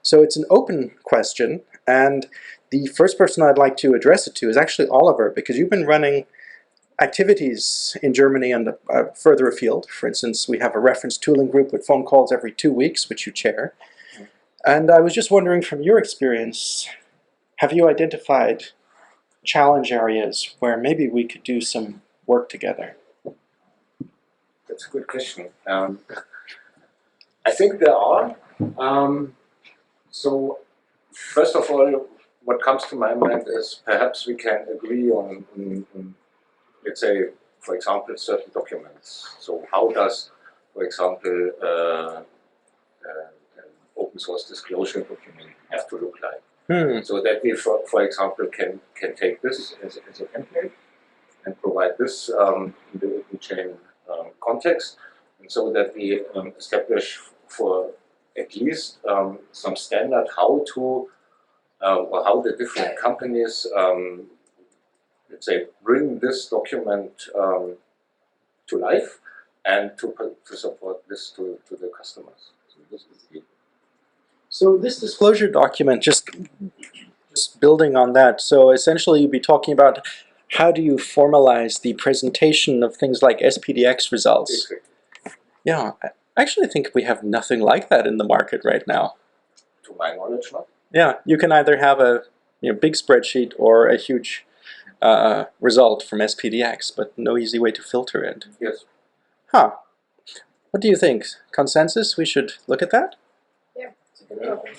So it's an open question, and the first person I'd like to address it to is actually Oliver, because you've been running activities in Germany and further afield. For instance, we have a reference tooling group with phone calls every 2 weeks, which you chair. And I was just wondering, from your experience, have you identified challenge areas where maybe we could do some work together? That's a good question. I think there are. So, first of all, what comes to my mind is perhaps we can agree on let's say, for example, certain documents. So how does, for example, an open source disclosure document have to look like? So that we, for example, can take this as a template and provide this in the OpenChain context, and so that we establish for at least some standard how to or how the different companies let's say bring this document to life and to support this to the customers. So this is the So this disclosure document, just building on that, so essentially you'd be talking about how do you formalize the presentation of things like SPDX results? Yeah, I actually think we have nothing like that in the market right now. to my knowledge, not. Yeah, you can either have a big spreadsheet or a huge result from SPDX, but no easy way to filter it. Yes. Huh. What do you think? Consensus? We should look at that? Yeah, it's a good topic.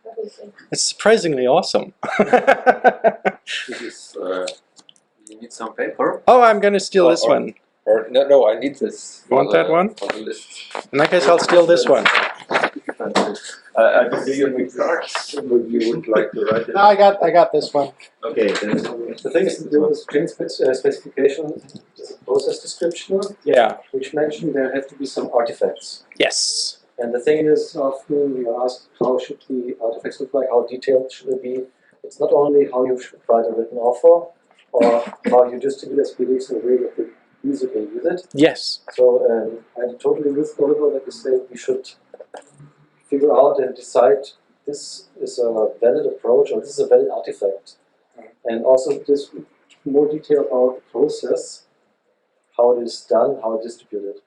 Obviously. It's surprisingly awesome. This is, you need some paper? Oh, I'm going to steal this one. Or no, I need this. You want that one? For the list. In that case, I'll steal this one. I do you need cards? Would you would like to write it? No, I got this one. Okay, then. The thing is to do with chain specification is a process description, Yeah. which mentioned there have to be some artifacts. Yes. And the thing is, often we are asked how should the artifacts look like, how detailed should it be. It's not only how you should write a written offer or how you distribute SPDX in a way that the user can use it. Yes. So I'm totally with Oliver that you say we should figure out and decide this is a valid approach or this is a valid artifact. And also this more detail about the process, how it is done, how it is distributed.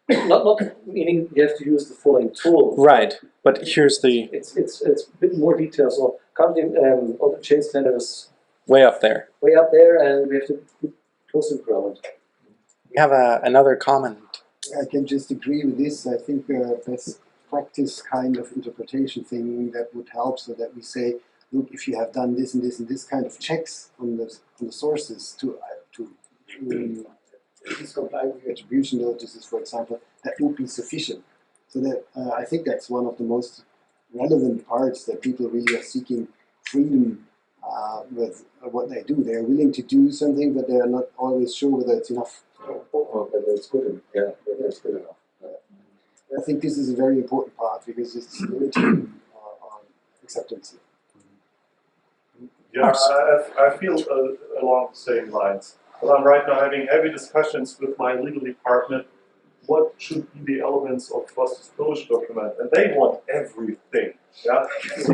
Not meaning you have to use the following tool. Right. But here's the It's a bit more detail. So currently OpenChain standard is way up there. way up there, and we have to put close to the ground. We have another comment. I can just agree with this. I think best practice kind of interpretation thing that would help, so that we say, look, if you have done this and this and this kind of checks on the sources to comply with your attribution notices, for example, that would be sufficient. So that I think that's one of the most relevant parts, that people really are seeking freedom with what they do. They're willing to do something, but they're not always sure whether it's enough. Or whether it's good enough. Yeah, whether it's good enough. I think this is a very important part, because it's limiting on acceptance. Yeah, I feel along the same lines. But I'm right now having heavy discussions with my legal department what should be the elements of trust disclosure document, and they want everything. Yeah. So,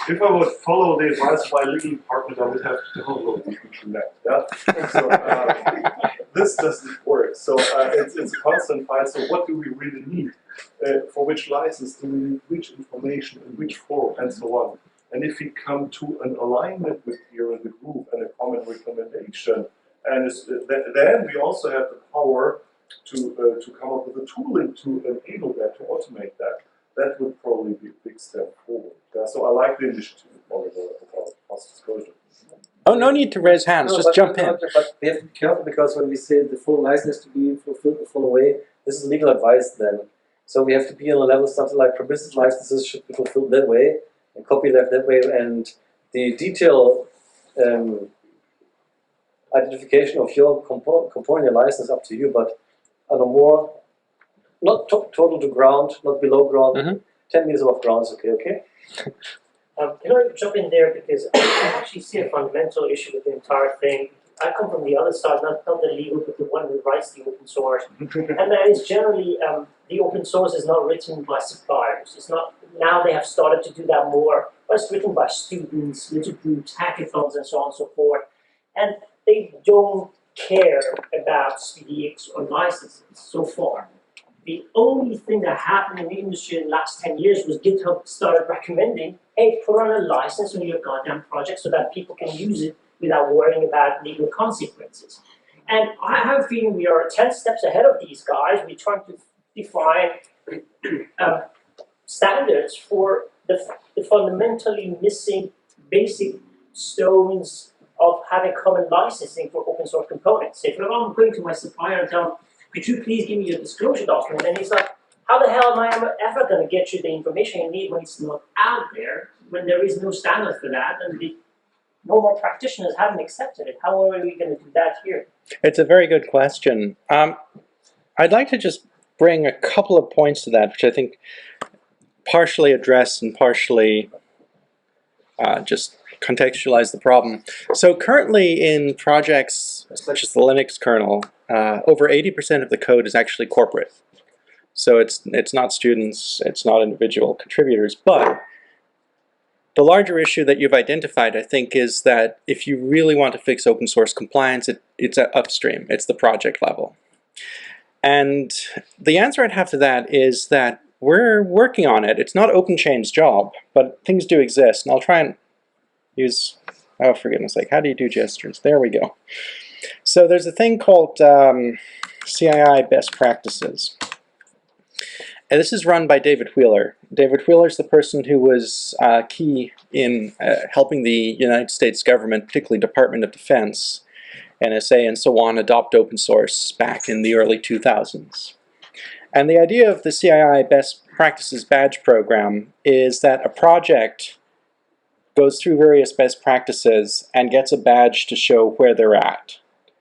if I would follow the advice of my legal department, I would have to download the internet. Yeah. So this doesn't work. So it's a constant fight. So what do we really need? For which license do we need which information in which form and so on? And if we come to an alignment with here in the group and a common recommendation, and then we also have the power to come up with a tooling to enable that, to automate that. That would probably be a big step forward. So I like the initiative about cost disclosure. Oh, no need to raise hands. Just jump in. But we have to be careful because when we say the full license to be fulfilled the full way, this is legal advice then. So we have to be on a level something like permissive licenses should be fulfilled that way and copyleft that way, and the detailed identification of your component your license is up to you, but on a more not total to ground, not below ground, 10 meters above ground is okay. Can I jump in there, because I actually see a fundamental issue with the entire thing. I come from the other side, not the legal, but the one who writes the open source. And that is generally, the open source is not written by suppliers. It's not, now they have started to do that more, but it's written by students, little groups, hackathons, and so on and so forth. And they don't care about CDX or licenses so far. The only thing that happened in the industry in the last 10 years was GitHub started recommending, hey, put on a license on your goddamn project so that people can use it without worrying about legal consequences. And I have a feeling we are 10 steps ahead of these guys. We're trying to define standards for the fundamentally missing basic stones of having common licensing for open source components. If I'm going to my supplier and tell them, could you please give me your disclosure document? And he's like, how the hell am I ever going to get you the information you need when it's not out there, when there is no standard for that, and the normal practitioners haven't accepted it? How are we going to do that here? It's a very good question. I'd like to just bring a couple of points to that, which I think partially address and partially just contextualize the problem. So currently in projects such as the Linux kernel, over 80% of the code is actually corporate. So it's not students, it's not individual contributors, but the larger issue that you've identified, I think, is that if you really want to fix open source compliance, it's upstream, it's the project level. And the answer I'd have to that is that we're working on it. It's not OpenChain's job, but things do exist, and I'll try and use, oh, for goodness sake, how do you do gestures? There we go. So there's a thing called CII best practices. And this is run by David Wheeler. David Wheeler is the person who was key in helping the United States government, particularly Department of Defense, NSA, and so on, adopt open source back in the early 2000s. And the idea of the CII best practices badge program is that a project goes through various best practices and gets a badge to show where they're at.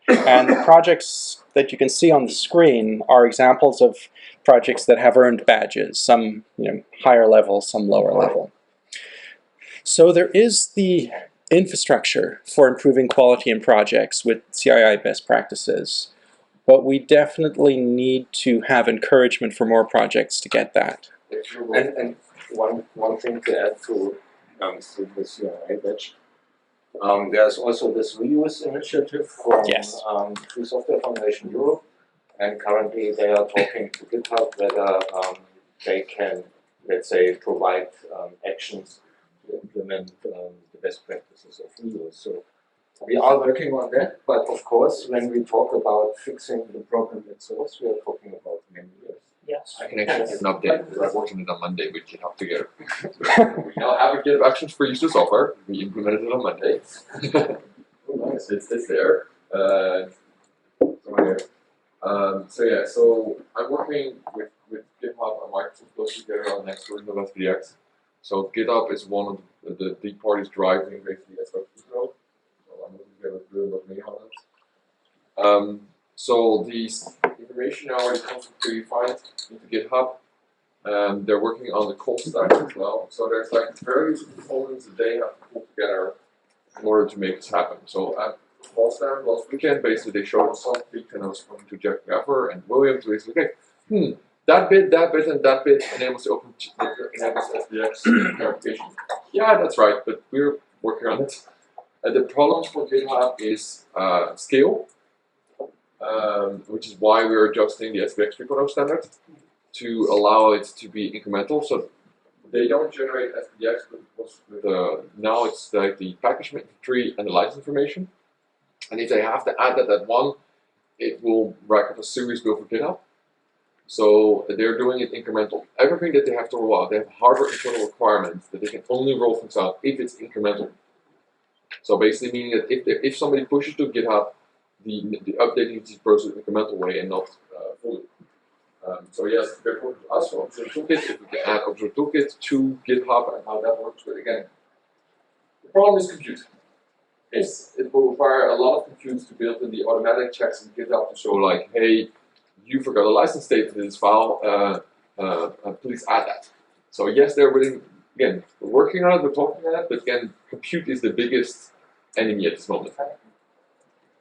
And the projects that you can see on the screen are examples of projects that have earned badges, some higher level, some lower level. So there is the infrastructure for improving quality in projects with CII best practices, but we definitely need to have encouragement for more projects to get that. And one thing to add to the CII badge. There's also this reuse initiative from Free Software Foundation Europe, and currently they are talking to GitHub whether they can, let's say, provide actions to implement the best practices of reuse. So we are working on that, but of course, when we talk about fixing the problem at source, we are talking about many years. Yes. I can actually give an update because I'm working it on Monday with GitHub together. We now have a GitHub Actions for use of software. We implemented it on Monday. Oh, nice. It's there. So yeah, so I'm working with GitHub and Microsoft closely together on next version of SVX. So GitHub is one of the big parties driving basically SVX growth. So I'm working together with me on it. So these information now already comes predefined into GitHub. They're working on the code stack as well. So there's like various components that they have to pull together in order to make this happen. So false alarm last weekend. Basically, they showed us something, and I was talking to Jack Gaffer and William to basically, okay, that bit, and that bit enables the enables SVX verification. Yeah, that's right, but we're working on it. The problems for GitHub is scale, which is why we're adjusting the SVX 3.0 standard to allow it to be incremental. So they don't generate SVX with now it's like the package tree and the license information. And if they have to add that at one, it will rack up a serious bill for GitHub. So they're doing it incremental. Everything that they have to roll out, they have hardware internal requirements that they can only roll things out if it's incremental. So basically meaning that if somebody pushes to GitHub, the update needs to be processed in an incremental way and not fully. So yes, they're important to us for Observer Toolkit, if we can add Observer Toolkit to GitHub and how that works. But again, the problem is compute. It will require a lot of compute to build in the automatic checks in GitHub to show like, hey, you forgot a license statement in this file, please add that. So yes, they're willing, again, we're working on it, we're talking on it, but again, compute is the biggest enemy at this moment.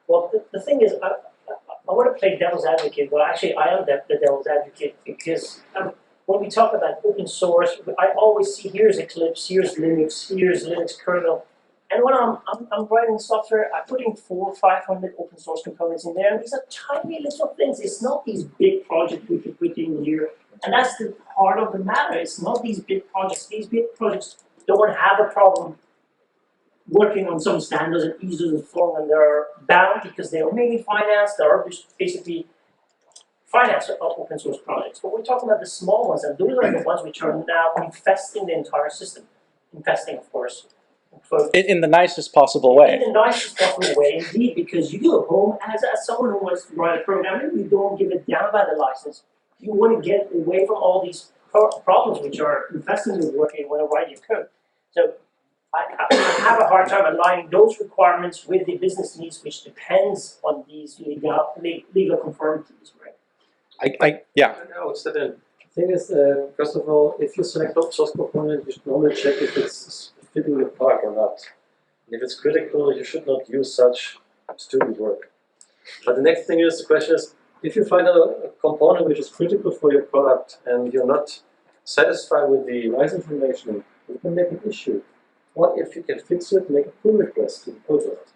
Well, the thing is, I want to play devil's advocate. Well, actually, I am the devil's advocate because when we talk about open source, I always see here's Eclipse, here's Linux kernel. And when I'm writing software, I'm putting 400 or 500 open source components in there, and these are tiny little things. It's not these big projects we can put in here. And that's the heart of the matter. It's not these big projects. These big projects don't have a problem working on some standards and ISOs and so on, and they're bound because they are mainly financed. They are basically financed open source projects. But we're talking about the small ones, and those are the ones which are now infesting the entire system. Infesting, of course. In the nicest possible way. In the nicest possible way, indeed, because you go home, and as someone who wants to write a program, you don't give a damn about the license. You want to get away from all these problems which are infesting your work and you want to write your code. So I have a hard time aligning those requirements with the business needs, which depends on these legal conformities, right? Yeah. No, it's the thing is, first of all, if you select open source component, you should normally check if it's fitting your product or not. And if it's critical, you should not use such stupid work. But the next thing is, the question is, if you find a component which is critical for your product and you're not satisfied with the license information, you can make an issue. What if you can fix it, make a pull request to the project?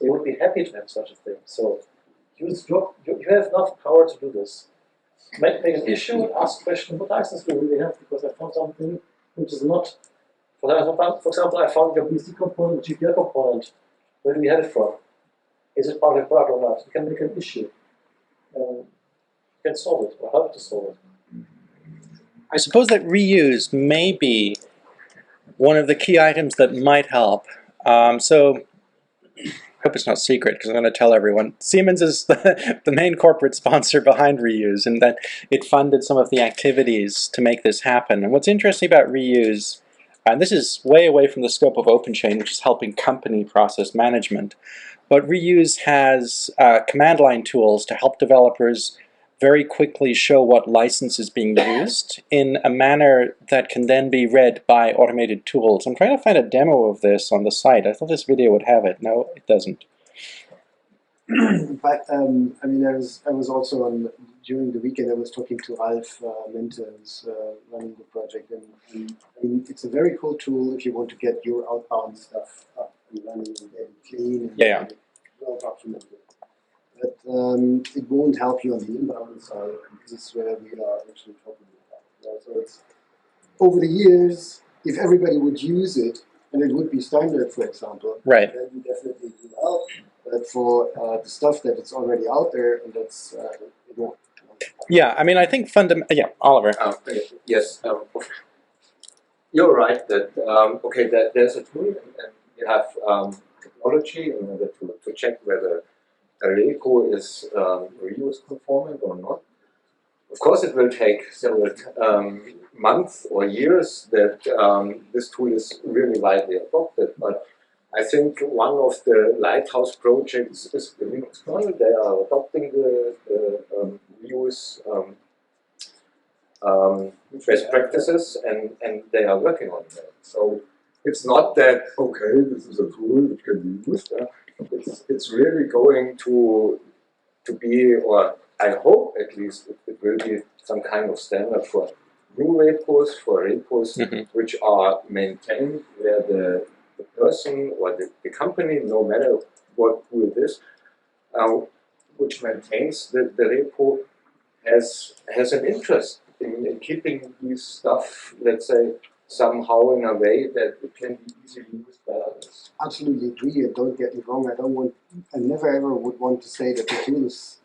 They would be happy to have such a thing. So you have enough power to do this. Make an issue and ask the question, what license do we really have? Because I found something which is not. For example, I found your BC component, GPL component. Where do we have it from? Is it part of the product or not? You can make an issue. You can solve it, or how to solve it. I suppose that reuse may be one of the key items that might help. So I hope it's not secret because I'm going to tell everyone. Siemens is the main corporate sponsor behind reuse, and that it funded some of the activities to make this happen. And what's interesting about reuse, and this is way away from the scope of OpenChain, which is helping company process management, but reuse has command line tools to help developers very quickly show what license is being used in a manner that can then be read by automated tools. I'm trying to find a demo of this on the site. I thought this video would have it. No, it doesn't. But I mean, I was also on during the weekend. I was talking to Alf Mente, who's running the project, and I mean, it's a very cool tool if you want to get your outbound stuff up and running and get it clean and well documented. But it won't help you on the inbound side. This is where we are actually talking about. Yeah, so it's over the years, if everybody would use it and it would be standard, for example, right, then you definitely do help. But for the stuff that it's already out there, and that's it won't. Yeah, I mean, I think Oliver. Yes, you're right that that there's a tool and you have technology in order to check whether a repo is reuse conformant or not. Of course, it will take several months or years that this tool is really widely adopted, but I think one of the lighthouse projects is the Linux kernel. They are adopting the reuse best practices and they are working on that. So it's not that, okay, this is a tool which can be used. it's really going to be, or I hope at least it will be some kind of standard for new repos, for repos which are maintained where the person or the company, no matter what tool it is, which maintains the repo has an interest in keeping this stuff, let's say, somehow in a way that it can be easily used by others. Absolutely agree, and don't get me wrong, I never ever would want to say that the tool is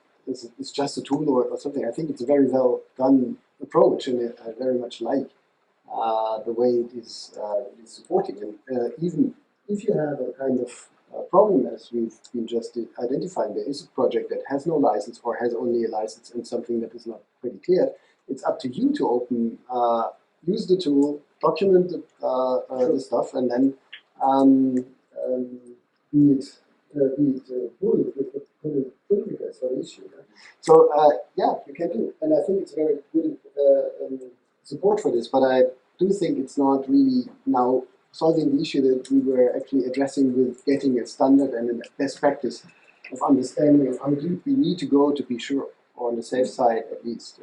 just a tool or something. I think it's a very well done approach, and I very much like the way it is supporting. And even if you have a kind of problem, as we've been just identifying, there is a project that has no license or has only a license and something that is not pretty clear. It's up to you to use the tool, document the stuff, and then be it pull it for the issue. So yeah, you can do, and I think it's very good support for this. But I do think it's not really now solving the issue that we were actually addressing with getting a standard and a best practice of understanding of how deep we need to go to be sure, or on the safe side at least.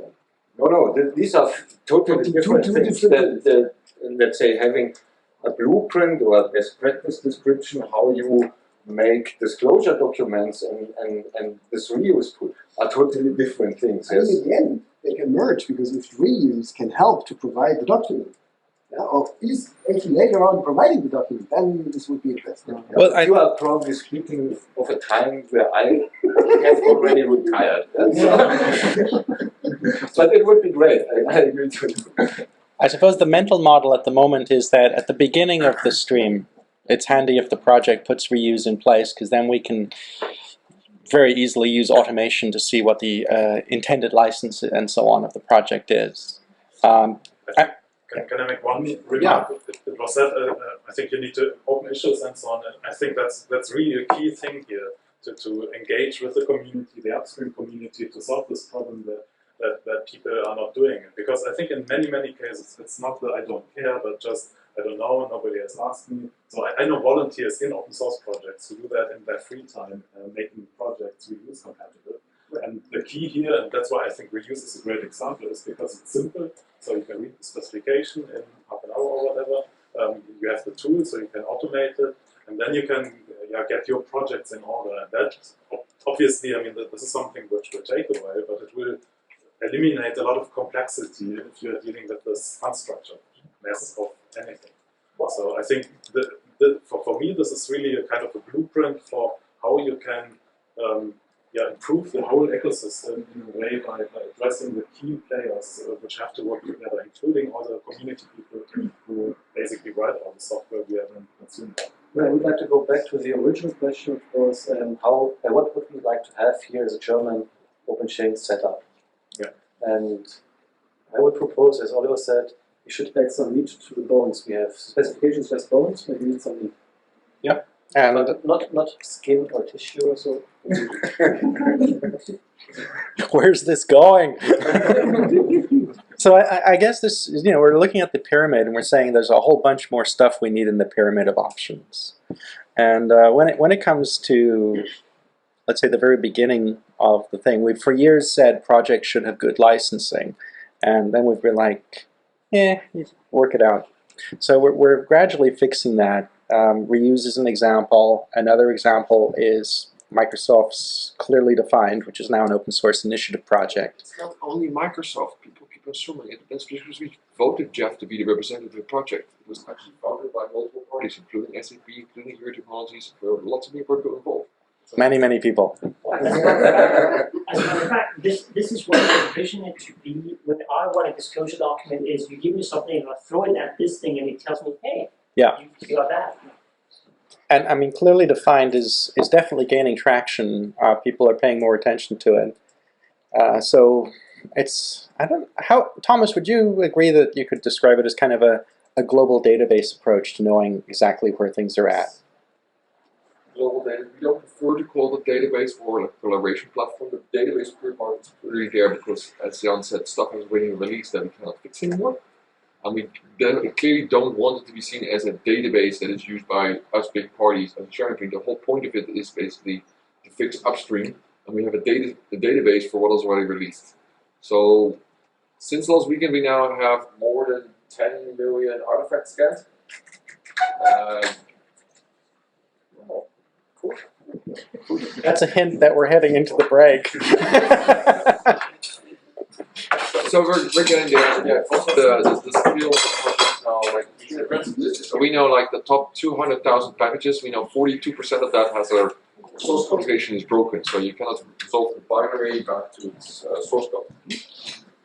No, these are totally different things. Let's say having a blueprint or a best practice description, how you make disclosure documents and this reuse tool are totally different things. I think in the end, they can merge, because if reuse can help to provide the document, or is actually later on providing the document, then this would be interesting. Well, you are probably speaking of a time where I have already retired. But it would be great. I agree to you. I suppose the mental model at the moment is that at the beginning of the stream, it's handy if the project puts reuse in place, because then we can very easily use automation to see what the intended license and so on of the project is. Can I make one remark? It was said, I think you need to open issues and so on. And I think that's really a key thing here, to engage with the community, the upstream community, to solve this problem that people are not doing. Because I think in many cases, it's not that I don't care, but just I don't know, nobody has asked me. So I know volunteers in open source projects who do that in their free time, making projects reuse compatible. And the key here, and that's why I think reuse is a great example, is because it's simple. So you can read the specification in half an hour or whatever. You have the tool, so you can automate it, and then you can get your projects in order. And that, obviously, I mean, this is something which will take a while, but it will eliminate a lot of complexity if you are dealing with this unstructured mess of anything. So I think for me, this is really a kind of a blueprint for how you can improve the whole ecosystem in a way by addressing the key players which have to work together, including all the community people who basically write all the software we have consumed. Well, I would like to go back to the original question, of course, what would we like to have here as a German OpenChain setup? Yeah. And I would propose, as Oliver said, we should add some meat to the bones. We have specifications as bones, maybe need some meat. Yeah. And but not skin or tissue or so. where's this going? So I guess this is, we're looking at the pyramid and we're saying there's a whole bunch more stuff we need in the pyramid of options. And when it comes to, let's say, the very beginning of the thing, we've for years said projects should have good licensing. And then we've been like, work it out. So we're gradually fixing that. Reuse is an example. Another example is Microsoft's Clearly Defined, which is now an open source initiative project. It's not only Microsoft. People keep assuming it. That's because we voted Jeff to be the representative of the project. It was actually voted by multiple parties, including SAP, including your technologies. There were lots of people involved. Many people. As a matter of fact, this is what I envision it to be when I want a disclosure document is you give me something and I throw it at this thing and it tells me, hey, you got that. And I mean, Clearly Defined is definitely gaining traction. People are paying more attention to it. So it's, Thomas, would you agree that you could describe it as kind of a global database approach to knowing exactly where things are at? Global data. We don't prefer to call the database more like a collaboration platform. The database part is really there because, as Jan said, stuff is waiting to release that we cannot fix anymore. And we clearly don't want it to be seen as a database that is used by us big parties as a sharing thing. The whole point of it is basically to fix upstream, and we have a database for what is already released. So since last weekend, we now have more than 10 million artifacts scanned. Cool. That's a hint that we're heading into the break. So we're getting there. Yeah, also the skill of the project now, like we know like the top 200,000 packages. We know 42% of that has their source code location is broken, so you cannot resolve the binary back to its source code.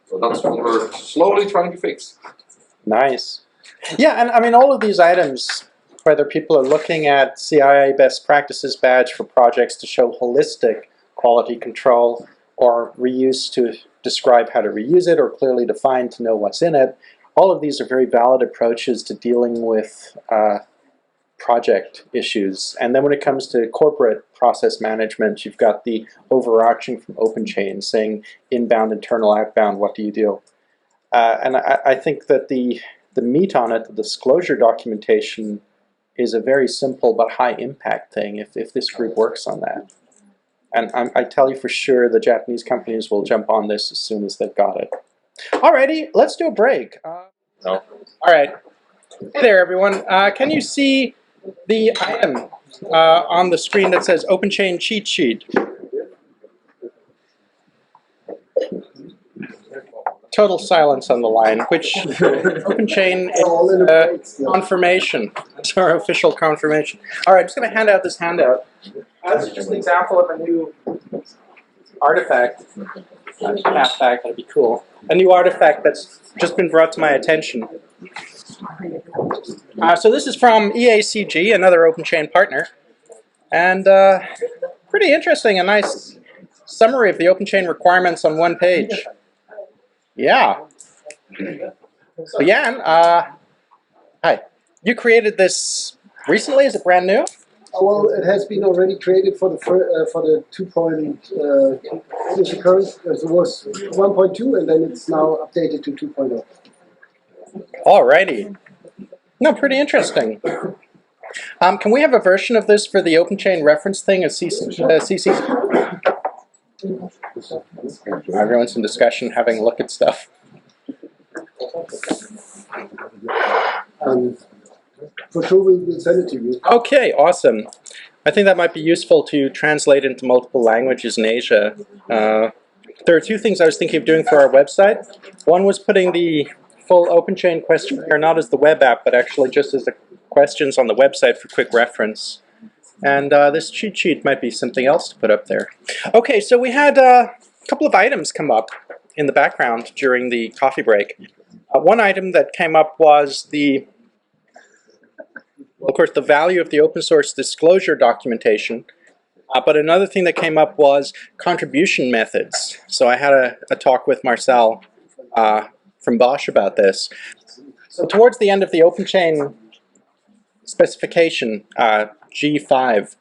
So that's what we're slowly trying to fix. Nice. Yeah, and I mean all of these items, whether people are looking at CIA best practices badge for projects to show holistic quality control, or reuse to describe how to reuse it, or clearly define to know what's in it, all of these are very valid approaches to dealing with project issues. And then when it comes to corporate process management, you've got the overarching from OpenChain saying inbound, internal, outbound, what do you do? And I think that the meat on it, the disclosure documentation, is a very simple but high impact thing if this group works on that. And I tell you for sure the Japanese companies will jump on this as soon as they've got it. Alrighty, let's do a break. No. Alright. Hey there everyone. Can you see the item on the screen that says OpenChain cheat sheet? Total silence on the line, which OpenChain is confirmation. It's our official confirmation. All right, I'm just going to hand out this handout. This is just an example of a new artifact. Path back, that'd be cool. A new artifact that's just been brought to my attention. So this is from EACG, another OpenChain partner. And pretty interesting, a nice summary of the OpenChain requirements on one page. Yeah. So Jan, hi. You created this recently? Is it brand new? Well, it has been already created for the 2. What is the current? It was 1.2, and then it's now updated to 2.0. Alrighty. No, pretty interesting. Can we have a version of this for the OpenChain reference thing as CC? Everyone's in discussion, having a look at stuff. For sure, we'll send it to you. Okay, awesome. I think that might be useful to translate into multiple languages in Asia. There are two things I was thinking of doing for our website. One was putting the full OpenChain questionnaire not as the web app, but actually just as the questions on the website for quick reference. And this cheat sheet might be something else to put up there. Okay, so we had a couple of items come up in the background during the coffee break. One item that came up was of course, the value of the open source disclosure documentation. But another thing that came up was contribution methods. So I had a talk with Marcel from Bosch about this. So towards the end of the OpenChain specification, G5,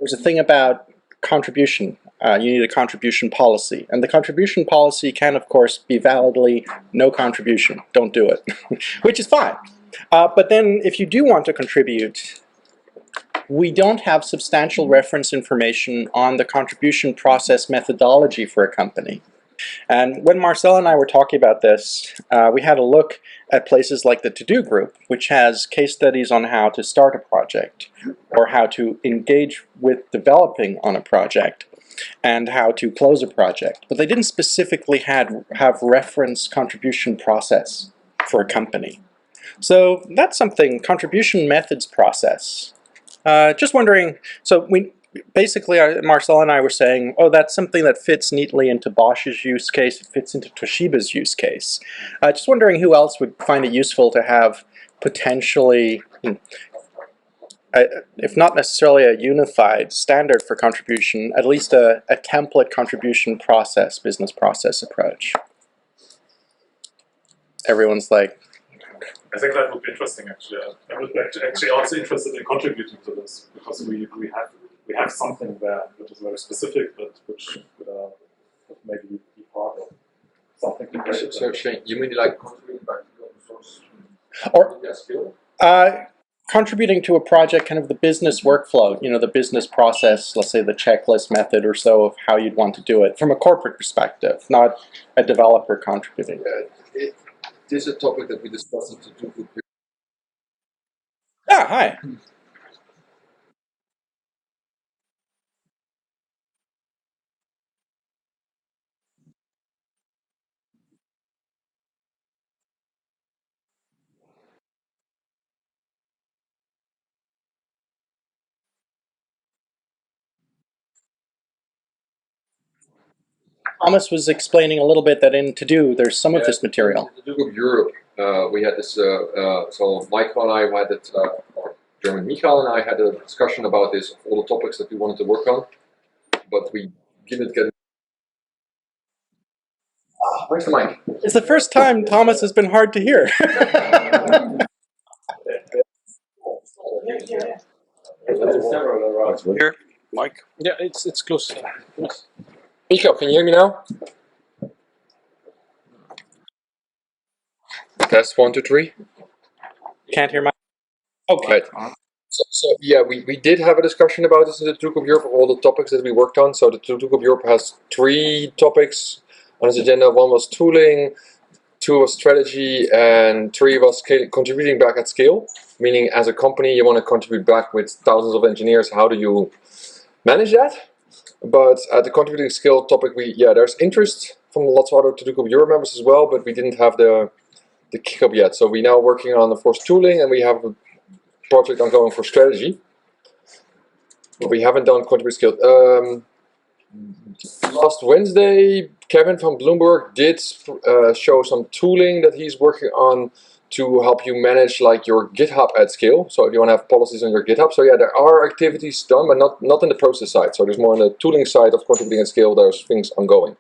there's a thing about contribution. You need a contribution policy. And the contribution policy can, of course, be validly no contribution. Don't do it, which is fine. But then if you do want to contribute, we don't have substantial reference information on the contribution process methodology for a company. And when Marcel and I were talking about this, we had a look at places like the To-Do group, which has case studies on how to start a project, or how to engage with developing on a project, and how to close a project. But they didn't specifically have reference contribution process for a company. So that's something, contribution methods process. Just wondering, so basically Marcel and I were saying, oh, that's something that fits neatly into Bosch's use case, it fits into Toshiba's use case. Just wondering who else would find it useful to have potentially, if not necessarily a unified standard for contribution, at least a template contribution process, business process approach. Everyone's like, I think that would be interesting, actually. I would actually also interested in contributing to this, because we have something there which is very specific, but which maybe be part of something. So Shane, you mean like contributing back to the open source Or Yeah, skill. contributing to a project, kind of the business workflow, the business process, let's say the checklist method or so of how you'd want to do it from a corporate perspective, not a developer contributing. This is a topic that we discussed in the group. Ah, hi. Thomas was explaining a little bit that in To Do, there's some of this material. In the Duke of Europe, we had this, so Michael and I had it, or German Michael and I had a discussion about this, all the topics that we wanted to work on, but we didn't get. Where's the mic? It's the first time Thomas has been hard to hear. Here, Mike. Yeah, it's close. Michael, can you hear me now? Test 1, 2, 3. Can't hear my. Okay. Right. So yeah, we did have a discussion about this in the Duke of Europe, of all the topics that we worked on. So the Duke of Europe has 3 topics on its agenda. 1 was tooling, 2 was strategy, and 3 was contributing back at scale. Meaning, as a company, you want to contribute back with thousands of engineers. How do you manage that? But at the contributing scale topic, there's interest from lots of other Duke of Europe members as well, but we didn't have the kick-up yet. So we're now working on, of course, tooling, and we have a project ongoing for strategy. But we haven't done contribute skill. Last Wednesday, Kevin from Bloomberg did show some tooling that he's working on to help you manage like your GitHub at scale. So if you want to have policies on your GitHub. So yeah, there are activities done, but not in the process side. So there's more on the tooling side of contributing at scale. There's things ongoing.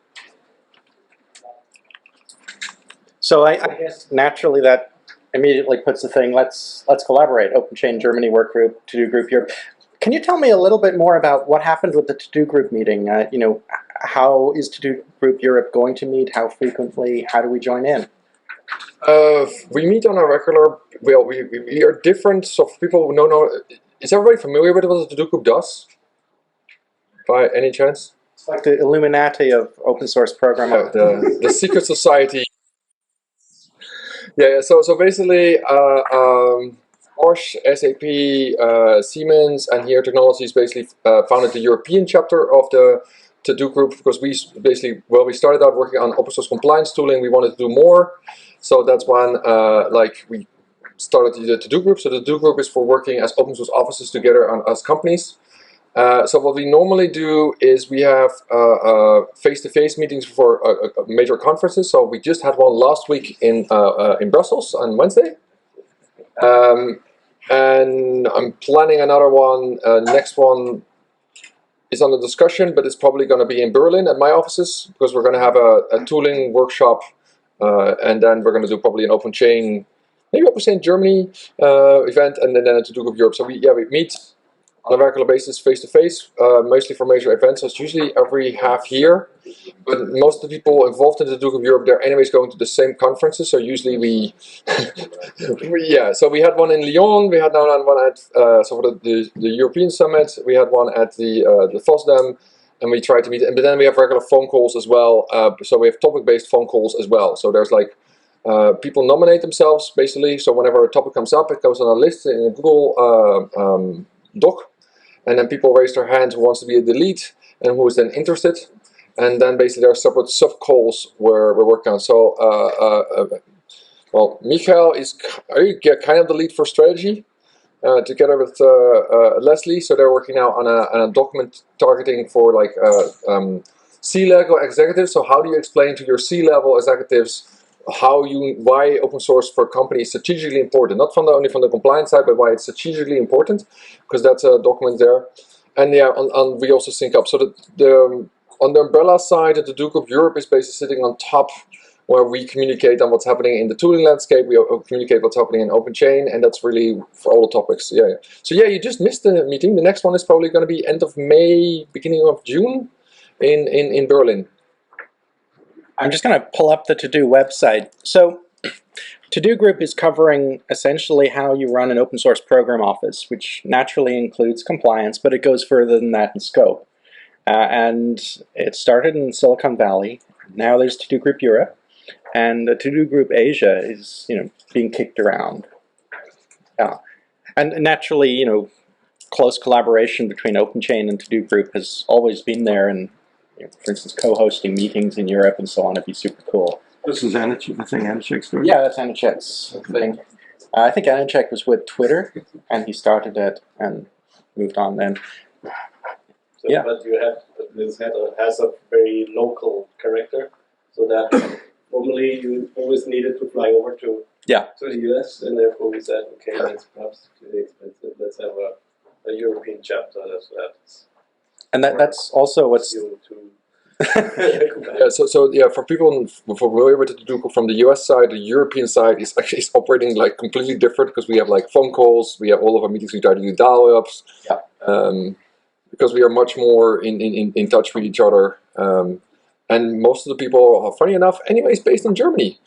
So I guess naturally that immediately puts the thing, let's collaborate. OpenChain Germany work group, To Do group Europe. Can you tell me a little bit more about what happened with the To Do group meeting? How is To Do group Europe going to meet? How frequently? How do we join in? We meet on a regular. Well, we are different. So for people who know, is everybody familiar with what the To Do group does? By any chance? It's like the Illuminati of open source programming. The secret society. Yeah. So basically, Porsche, SAP, Siemens, and Here Technologies basically founded the European chapter of the To Do group because we started out working on open source compliance tooling. We wanted to do more, so that's when we started the To Do group. So the To Do group is for working as open source offices together as companies. So what we normally do is we have face-to-face meetings for major conferences. So we just had one last week in Brussels on Wednesday. And I'm planning another one. Next one is under discussion, but it's probably going to be in Berlin at my offices because we're going to have a tooling workshop, and then we're going to do probably an OpenChain, maybe OpenChain Germany event, and then a To Do group Europe. So we meet on a regular basis, face-to-face, mostly for major events. So it's usually every half year. But most of the people involved in the Duke of Europe, they're anyways going to the same conferences. So usually so we had one in Lyon. We had now one at for the European Summit. We had one at the FOSDEM, and we tried to meet. But then we have regular phone calls as well. So we have topic-based phone calls as well. So there's people nominate themselves basically. So whenever a topic comes up, it goes on a list in a Google Doc. And then people raise their hand who wants to be a lead and who is then interested. And then basically there are separate sub-calls where we're working on. So, Michael is kind of the lead for strategy together with Leslie. So they're working now on a document targeting for C-level executives. So how do you explain to your C-level executives why open source for a company is strategically important, not only from the compliance side, but why it's strategically important, because that's a document there. And we also sync up. So on the umbrella side, the Duke of Europe is basically sitting on top, where we communicate on what's happening in the tooling landscape. We communicate what's happening in OpenChain, and that's really for all the topics. Yeah. So you just missed the meeting. The next one is probably going to be end of May, beginning of June, in Berlin. I'm just going to pull up the To Do website. So To-do group is covering essentially how you run an open source program office, which naturally includes compliance, but it goes further than that in scope. And it started in Silicon Valley. Now there's To-do Group Europe, and the To-do Group Asia is, being kicked around. And naturally, close collaboration between OpenChain and To-do Group has always been there, and for instance, co-hosting meetings in Europe and so on would be super cool. This is the thing Anichek's doing? Yeah, that's Anichek's thing. I think Anichek was with Twitter, and he started it and moved on then. So, yeah. But this has a very local character, so that normally you always needed to fly over to the US, and therefore we said, okay, that's perhaps too expensive. Let's have a European chapter that's and that's also what's Yeah, so for people familiar with the To-do from the US side, the European side is actually operating like completely different, because we have like phone calls, we have all of our meetings, we try to do dial-ups, because we are much more in touch with each other. And most of the people are, funny enough, anyways, based in Germany.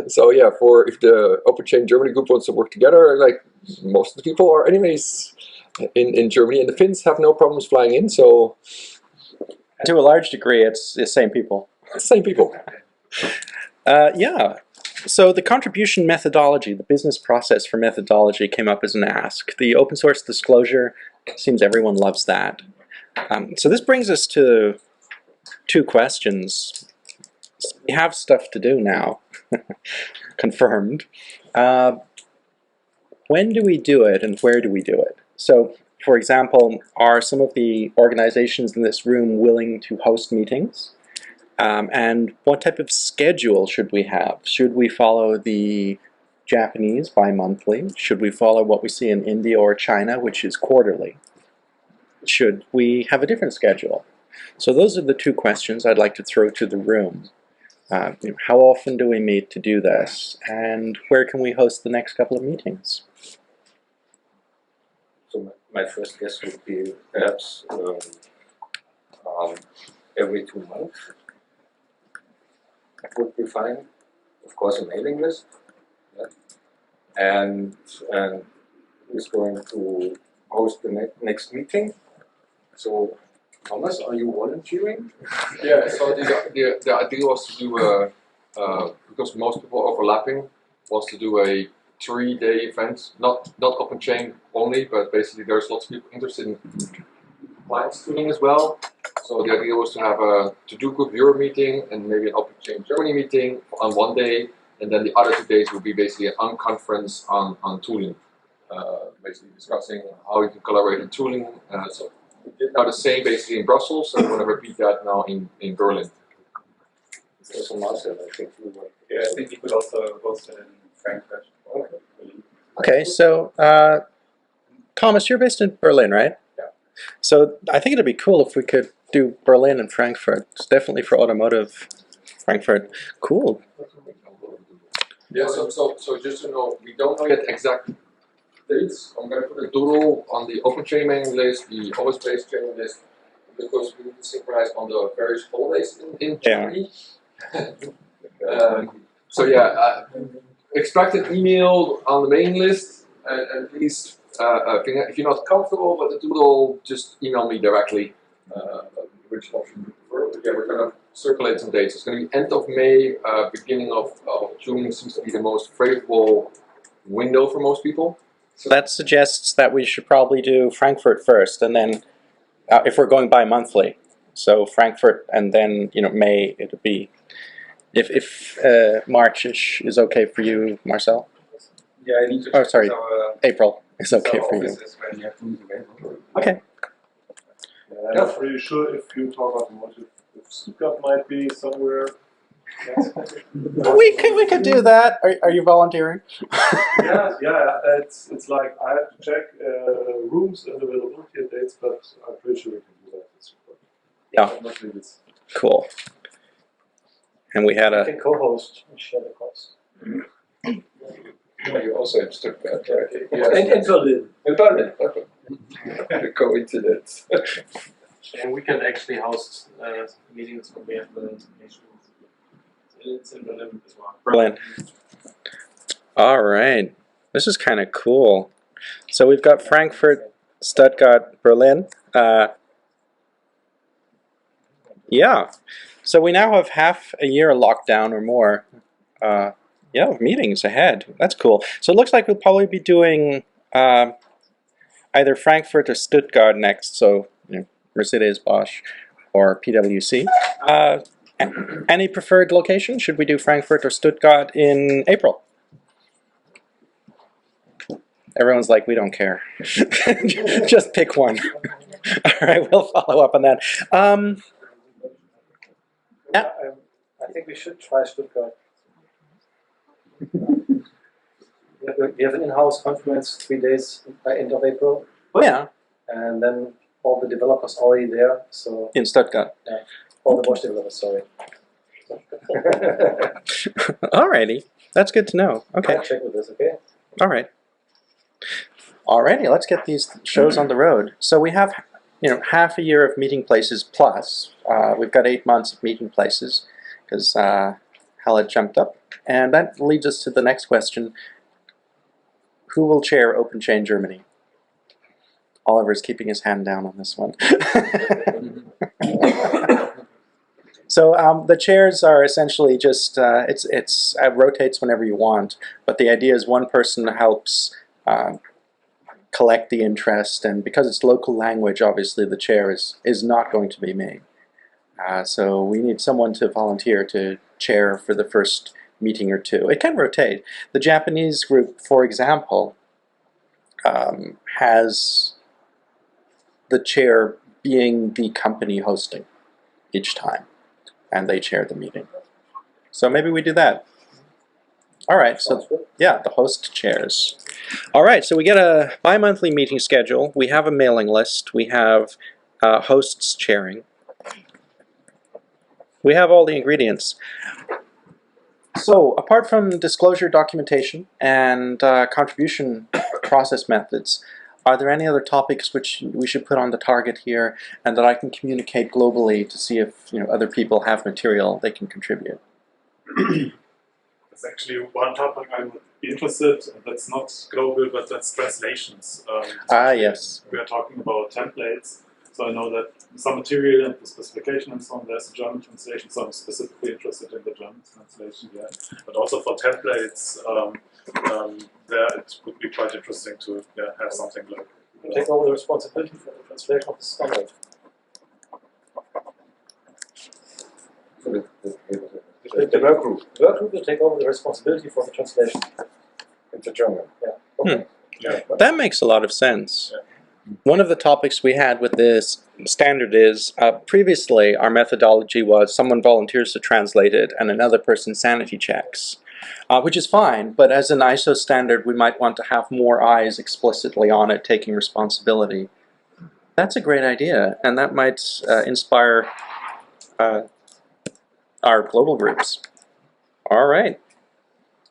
So yeah, if the OpenChain Germany group wants to work together, like most of the people are anyways in Germany, and the Finns have no problems flying in. So to a large degree, it's the same people. Same people. Yeah. So the contribution methodology, the business process for methodology, came up as an ask. The open source disclosure, seems everyone loves that. So this brings us to two questions. We have stuff to do now, confirmed. When do we do it, and where do we do it? So, for example, are some of the organizations in this room willing to host meetings? And what type of schedule should we have? Should we follow the Japanese bi-monthly? Should we follow what we see in India or China, which is quarterly? Should we have a different schedule? So those are the two questions I'd like to throw to the room. How often do we meet to do this? And where can we host the next couple of meetings? So my first guess would be perhaps every 2 months would be fine. Of course, a mailing list, and who's going to host the next meeting? So, Thomas, are you volunteering? Yeah. So the idea was to do because most people overlapping, was to do a 3-day event, not OpenChain only, but basically there's lots of people interested in compliance tooling as well. So the idea was to have a To-do Group Europe meeting and maybe an OpenChain Germany meeting on one day, and then the other 2 days would be basically an unconference on tooling, basically discussing how you can collaborate on tooling. So we did now the same basically in Brussels, and we're going to repeat that now in Berlin. It's also Marcel, I think. Yeah, I think you could also host it in Frankfurt. Okay, so Thomas, you're based in Berlin, right? Yeah. So I think it'd be cool if we could do Berlin and Frankfurt. It's definitely for automotive Frankfurt. Cool. Yeah, so just to know, we don't know yet exact dates. I'm going to put a doodle on the OpenChain mailing list, the OS-based chain list, because we need to synchronize on the various holidays in Germany. So yeah, expect an email on the mailing list, and please, if you're not comfortable with the doodle, just email me directly. Which option you prefer? But yeah, we're going to circulate some dates. It's going to be end of May, beginning of June seems to be the most favorable window for most people. So that suggests that we should probably do Frankfurt first, and then if we're going bi-monthly, so Frankfurt, and then May it'll be. If March is okay for you, Marcel. Yeah, I need to. Oh, sorry, April is okay for you. When you have rooms available. Okay. I'm not really sure if you talk automotive, if Stuttgart might be somewhere. We could do that. Are you volunteering? Yeah. It's like I have to check rooms and availability and dates, but I'm pretty sure we can do that. Yeah. Cool. And we had You can co-host and share the cost. You also in Stuttgart, right? And in Berlin. In Berlin. The coincidence. And we can actually host meetings when we have the information. It's in Berlin as well. Berlin. All right. This is kind of cool. So we've got Frankfurt, Stuttgart, Berlin. Yeah. So we now have half a year lockdown or more. Yeah, meetings ahead. That's cool. So it looks like we'll probably be doing either Frankfurt or Stuttgart next. So Mercedes, Bosch, or PwC. Any preferred location? Should we do Frankfurt or Stuttgart in April? Everyone's like, we don't care. Just pick one. All right, we'll follow up on that. Yeah, I think we should try Stuttgart. We have an in-house conference 3 days by end of April. Oh yeah. And then all the developers already there. So in Stuttgart. Yeah, all the Bosch developers. Sorry. Alrighty, that's good to know. Okay. I'll check with this. Okay. All right. Alrighty, let's get these shows on the road. So we have, half a year of meeting places plus. We've got 8 months of meeting places because hell had jumped up, and that leads us to the next question: who will chair OpenChain Germany? Oliver's keeping his hand down on this one. So the chairs are essentially just it rotates whenever you want, but the idea is one person helps collect the interest, and because it's local language, obviously the chair is not going to be me. So we need someone to volunteer to chair for the first meeting or two. It can rotate. The Japanese group, for example, has the chair being the company hosting each time, and they chair the meeting. So maybe we do that. All right, so yeah, the host chairs. All right, so we get a bi-monthly meeting schedule. We have a mailing list. We have hosts chairing. We have all the ingredients. So apart from disclosure documentation and contribution process methods, are there any other topics which we should put on the target here and that I can communicate globally to see if other people have material they can contribute? There's actually one topic I would be interested in that's not global, but that's translations. Yes. We are talking about templates. So I know that some material and the specification and so on, there's a German translation, so I'm specifically interested in the German translation here. But also for templates, there it would be quite interesting to have something like take over the responsibility for the translation of the standard. The work group. The work group will take over the responsibility for the translation into German. Yeah. Okay. Yeah. That makes a lot of sense. Yeah. One of the topics we had with this standard is, previously our methodology was someone volunteers to translate it and another person sanity checks, which is fine, but as an ISO standard we might want to have more eyes explicitly on it taking responsibility. That's a great idea, and that might inspire our global groups. All right.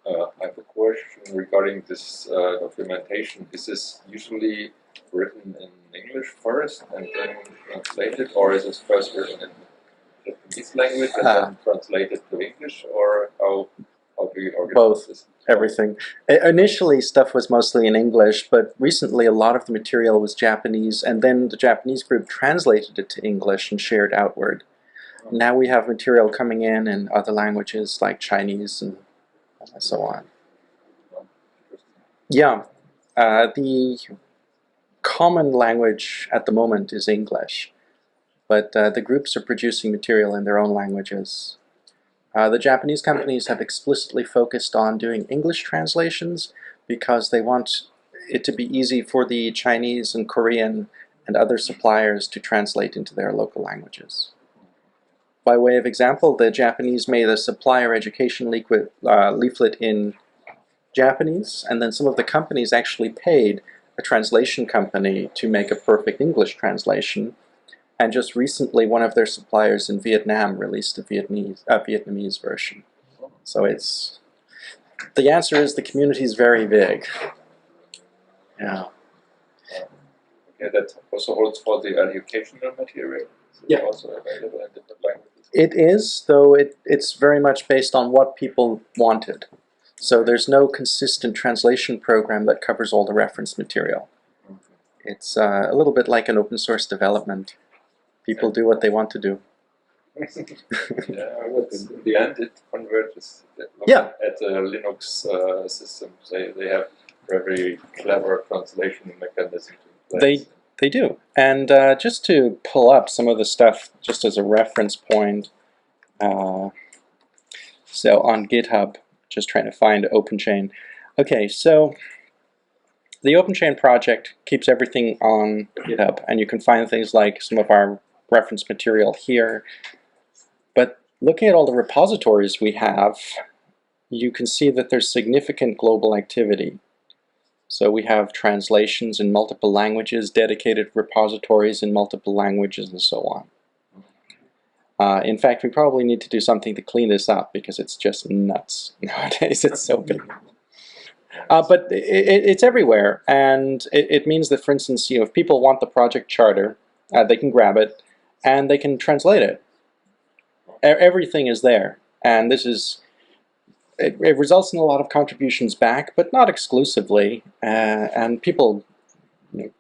I have a question regarding this documentation. Is this usually written in English first and then translated, or is it first written in Japanese language and then translated to English, or how do you organize both, this? Everything. Initially stuff was mostly in English, but recently a lot of the material was Japanese, and then the Japanese group translated it to English and shared outward. Now we have material coming in other languages like Chinese and so on. Yeah, the common language at the moment is English, but the groups are producing material in their own languages. The Japanese companies have explicitly focused on doing English translations because they want it to be easy for the Chinese and Korean and other suppliers to translate into their local languages. By way of example, the Japanese made a supplier education leaflet in Japanese, and then some of the companies actually paid a translation company to make a perfect English translation. And just recently, one of their suppliers in Vietnam released a Vietnamese version. So the answer is the community is very big. Yeah. Okay, that also holds for the educational material. So yeah. Also available in different languages. It is, though it's very much based on what people wanted. So there's no consistent translation program that covers all the reference material. It's a little bit like an open source development. People do what they want to do. Yeah, but in the end, it converges. Yeah. At the Linux system, they have very clever translation mechanisms in place. They do. And just to pull up some of the stuff, just as a reference point, so on GitHub, just trying to find OpenChain. Okay, so the OpenChain project keeps everything on GitHub, and you can find things like some of our reference material here. But looking at all the repositories we have, you can see that there's significant global activity. So we have translations in multiple languages, dedicated repositories in multiple languages, and so on. In fact, we probably need to do something to clean this up because it's just nuts nowadays. It's so big. But it's everywhere, and it means that, for instance, if people want the project charter, they can grab it, and they can translate it. Everything is there, and this is... It results in a lot of contributions back, but not exclusively, and people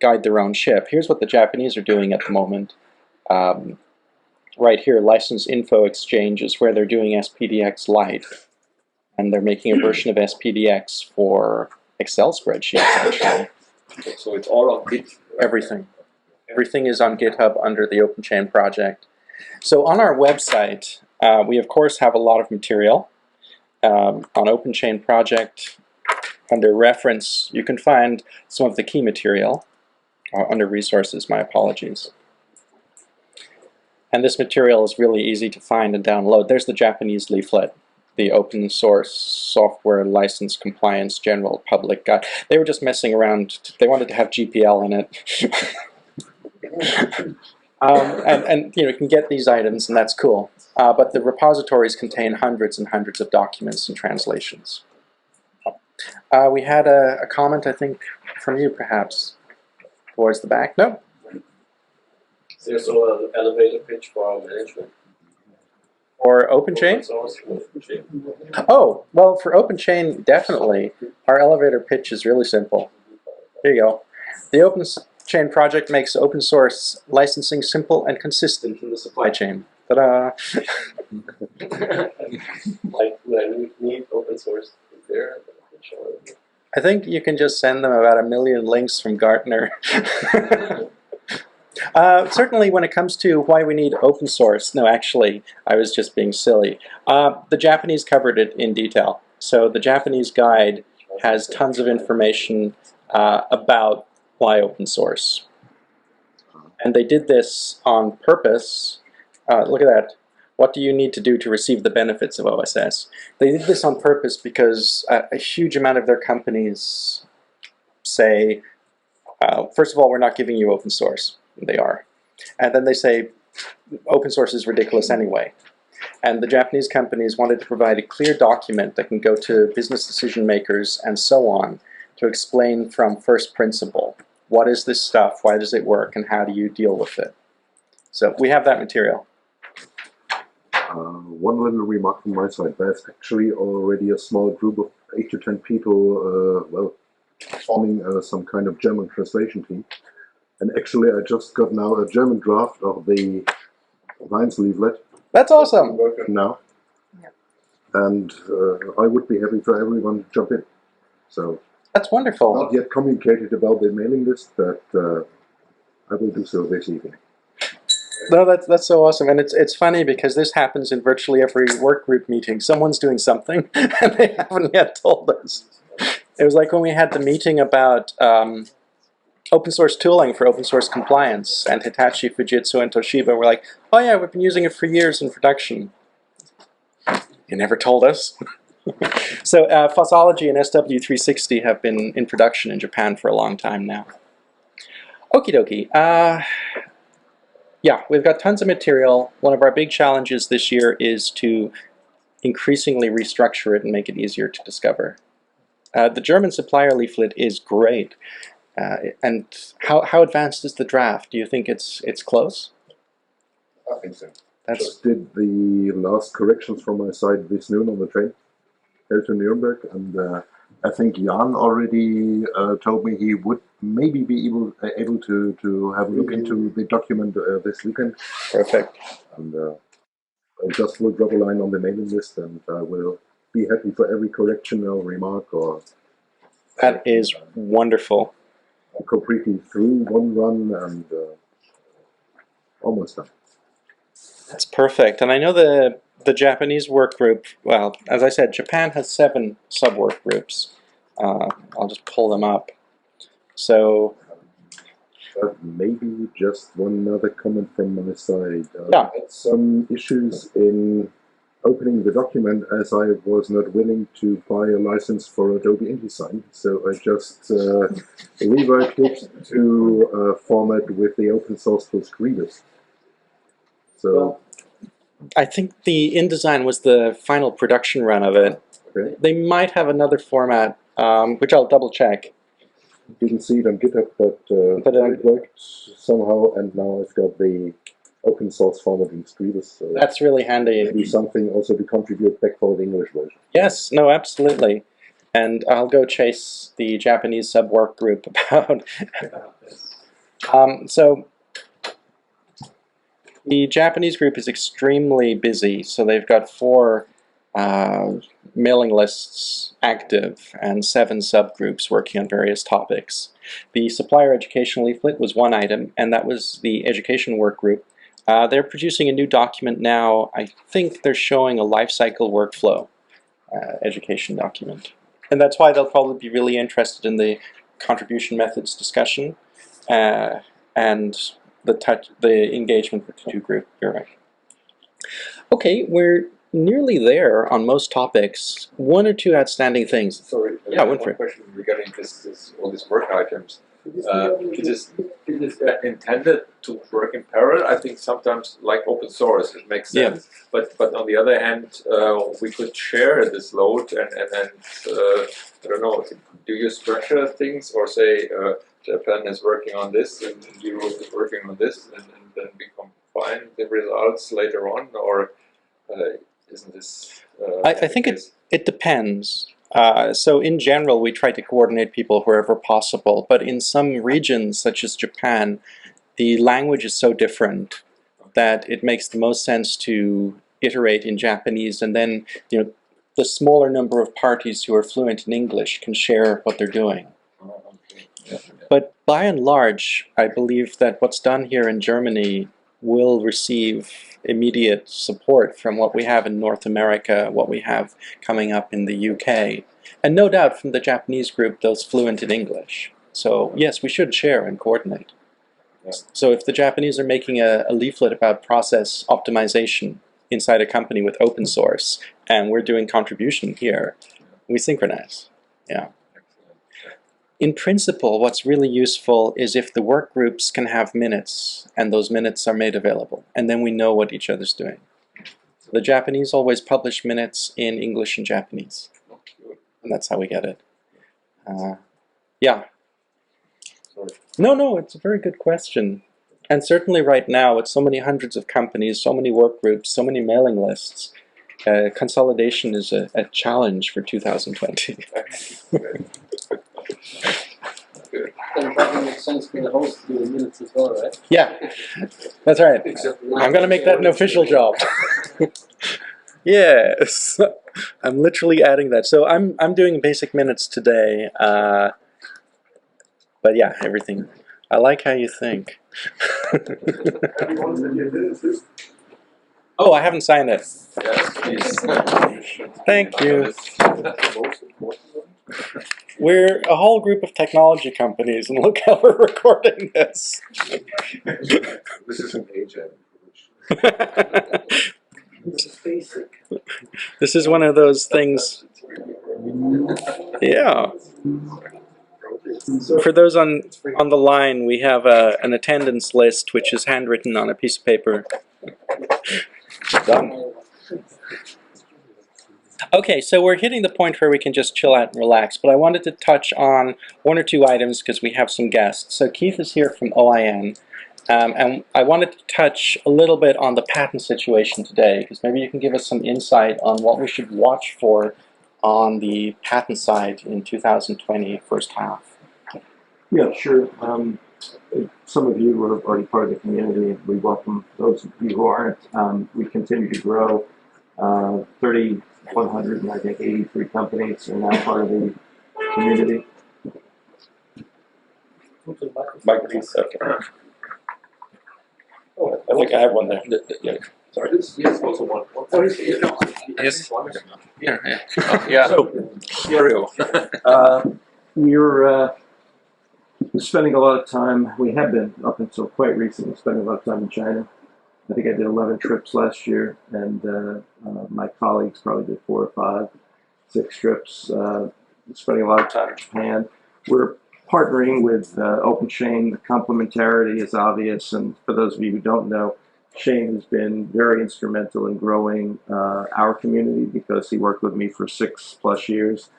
guide their own ship. Here's what the Japanese are doing at the moment. Right here, License Info Exchange is where they're doing SPDX Lite, and they're making a version of SPDX for Excel spreadsheets, actually. So it's all on Git? Everything. Everything is on GitHub under the OpenChain project. So on our website, we of course have a lot of material. On OpenChain project, under reference, you can find some of the key material. Under resources, my apologies. And this material is really easy to find and download. There's the Japanese leaflet, the open source software license compliance general public guide. They were just messing around. They wanted to have GPL in it. And you can get these items, and that's cool. But the repositories contain hundreds and hundreds of documents and translations. We had a comment, I think, from you, perhaps, towards the back. No? Is there also an elevator pitch for our management? Or OpenChain? Oh, well, for OpenChain, definitely. Our elevator pitch is really simple. Here you go. The OpenChain project makes open source licensing simple and consistent in the supply chain. Ta-da! Like, when I need open source, is there a pitch? I think you can just send them about 1 million links from Gartner. Certainly when it comes to why we need open source, no, actually, I was just being silly. The Japanese covered it in detail. So the Japanese guide has tons of information about why open source. And they did this on purpose. Look at that. What do you need to do to receive the benefits of OSS? They did this on purpose because a huge amount of their companies say, first of all, we're not giving you open source. They are. And then they say, open source is ridiculous anyway. And the Japanese companies wanted to provide a clear document that can go to business decision makers and so on to explain from first principle, what is this stuff, why does it work, and how do you deal with it? So we have that material. One little remark from my side. There's actually already a small group of 8 to 10 people, well, forming some kind of German translation team. And actually, I just got now a German draft of the Lions leaflet. That's awesome. I'm working now. And I would be happy for everyone to jump in. So that's wonderful. Not yet communicated about the mailing list, but I will do so this evening. No, that's so awesome, and it's funny because this happens in virtually every work group meeting. Someone's doing something, and they haven't yet told us. It was like when we had the meeting about open source tooling for open source compliance, and Hitachi, Fujitsu, and Toshiba were like, "Oh yeah, we've been using it for years in production." You never told us. So Fossology and SW360 have been in production in Japan for a long time now. Okie dokie. Yeah, we've got tons of material. One of our big challenges this year is to increasingly restructure it and make it easier to discover. The German supplier leaflet is great. And how advanced is the draft? Do you think it's close? I think so. Just did the last corrections from my side this noon on the train. here to Nuremberg, and I think Jan already told me he would maybe be able to have a look into the document this weekend. Perfect. And I just will drop a line on the mailing list, and I will be happy for every correction or remark or. That is wonderful. Completely through one run and almost done. That's perfect. And I know the Japanese work group, well, as I said, Japan has 7 sub-work groups. I'll just pull them up. So... maybe just one other comment from my side. Yeah. I had some issues in opening the document as I was not willing to buy a license for Adobe InDesign. So I just reworked it to format with the open source tools Readers. So I think the InDesign was the final production run of it. okay. They might have another format, which I'll double check. Didn't see it on GitHub, but it worked somehow, and now I've got the open source format in Readers. So that's really handy. Maybe something also to contribute back for the English version. Yes, no, absolutely. And I'll go chase the Japanese sub-work group about this. So the Japanese group is extremely busy, so they've got 4 mailing lists active and 7 subgroups working on various topics. The supplier education leaflet was one item, and that was the education work group. They're producing a new document now. I think they're showing a life cycle workflow education document. And that's why they'll probably be really interested in the contribution methods discussion and the engagement with the 2 group. You're right. Okay, we're nearly there on most topics. 1 or 2 outstanding things. Sorry, yeah, one question regarding all these work items. Is this intended to work in parallel? I think sometimes, like open source, it makes sense. Yeah. But on the other hand, we could share this load and I don't know. Do you structure things or say Japan is working on this and Europe is working on this, and then we combine the results later on, or isn't this? I think it depends. So in general, we try to coordinate people wherever possible, but in some regions, such as Japan, the language is so different that it makes the most sense to iterate in Japanese, and then the smaller number of parties who are fluent in English can share what they're doing. But by and large, I believe that what's done here in Germany will receive immediate support from what we have in North America, what we have coming up in the UK, and no doubt from the Japanese group, those fluent in English. So yes, we should share and coordinate. Yeah. So if the Japanese are making a leaflet about process optimization inside a company with open source, and we're doing contribution here, we synchronize. Yeah. In principle, what's really useful is if the work groups can have minutes, and those minutes are made available, and then we know what each other's doing. So the Japanese always publish minutes in English and Japanese, and that's how we get it. Yeah. No, it's a very good question. And certainly right now, with so many hundreds of companies, so many work groups, so many mailing lists, consolidation is a challenge for 2020. Then probably makes sense for the host to do the minutes as well, right? Yeah, that's right. I'm going to make that an official job. Yes, I'm literally adding that. So I'm doing basic minutes today, but yeah, everything. I like how you think. Oh, I haven't signed it. Thank you. We're a whole group of technology companies, and look how we're recording this. This is an agent. This is one of those things. Yeah. So for those on the line, we have an attendance list which is handwritten on a piece of paper. Done. Okay, so we're hitting the point where we can just chill out and relax, but I wanted to touch on 1 or 2 items because we have some guests. So Keith is here from OIN, and I wanted to touch a little bit on the patent situation today, because maybe you can give us some insight on what we should watch for on the patent side in 2020 first half? Yeah, sure. Some of you are already part of the community, and we welcome those of you who aren't. We continue to grow. 3,100 and I think 83 companies are now part of the community. Mike, please. Okay. Oh, I think I have one there. Yeah. Sorry. Yes, also one. Yes. Yeah. Yeah. So, we're spending a lot of time, we have been up until quite recently, spending a lot of time in China. I think I did 11 trips last year, and my colleagues probably did 4 or 5, 6 trips, spending a lot of time in Japan. We're partnering with OpenChain. The complementarity is obvious, and for those of you who don't know, Shane has been very instrumental in growing our community because he worked with me for 6+ years,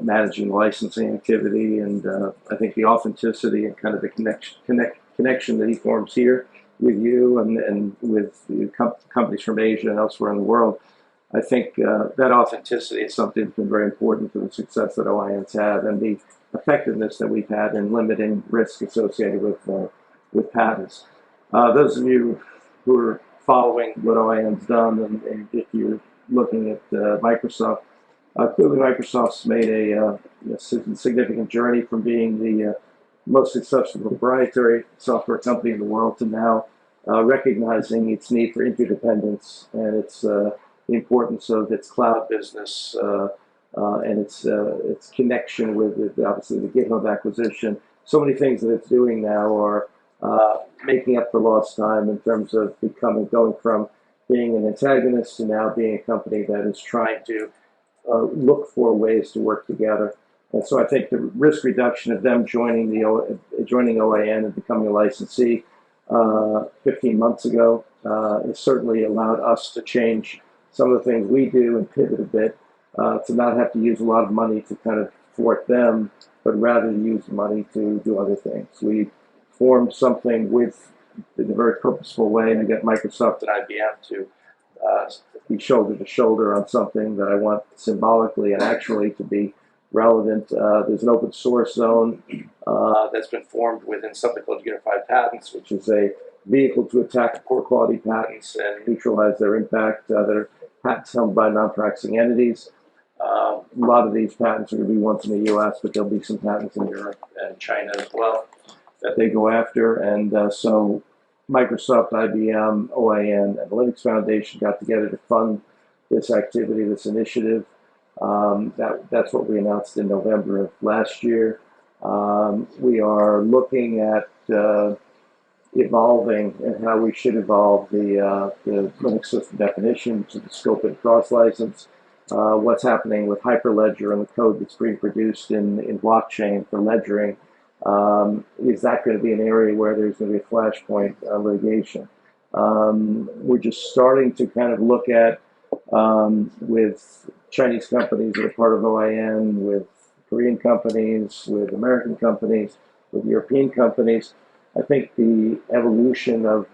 managing licensing activity, and I think the authenticity and kind of the connection that he forms here with you and with the companies from Asia and elsewhere in the world. I think that authenticity is something that's been very important to the success that OINs have and the effectiveness that we've had in limiting risk associated with patents. Those of you who are following what OIN's done, and if you're looking at Microsoft, clearly Microsoft's made a significant journey from being the most successful proprietary software company in the world to now recognizing its need for interdependence and its the importance of its cloud business and its connection with obviously the GitHub acquisition. So many things that it's doing now are making up for lost time in terms of going from being an antagonist to now being a company that is trying to look for ways to work together. And so I think the risk reduction of them joining OIN and becoming a licensee 15 months ago has certainly allowed us to change some of the things we do and pivot a bit to not have to use a lot of money to kind of thwart them, but rather use money to do other things. We formed something in a very purposeful way, and I got Microsoft and IBM to be shoulder to shoulder on something that I want symbolically and actually to be relevant. There's an open source zone that's been formed within something called Unified Patents, which is a vehicle to attack poor quality patents and neutralize their impact that are patents held by non-practicing entities. A lot of these patents are going to be ones in the US, but there'll be some patents in Europe and China as well that they go after. And so Microsoft, IBM, OIN, and the Linux Foundation got together to fund this activity, this initiative. That's what we announced in November of last year. We are looking at evolving and how we should evolve the Linux system definition to the scope and cross-license. What's happening with Hyperledger and the code that's being produced in blockchain for ledgering. Is that going to be an area where there's going to be a flashpoint litigation? We're just starting to kind of look at with Chinese companies that are part of OIN, with Korean companies, with American companies, with European companies. I think the evolution of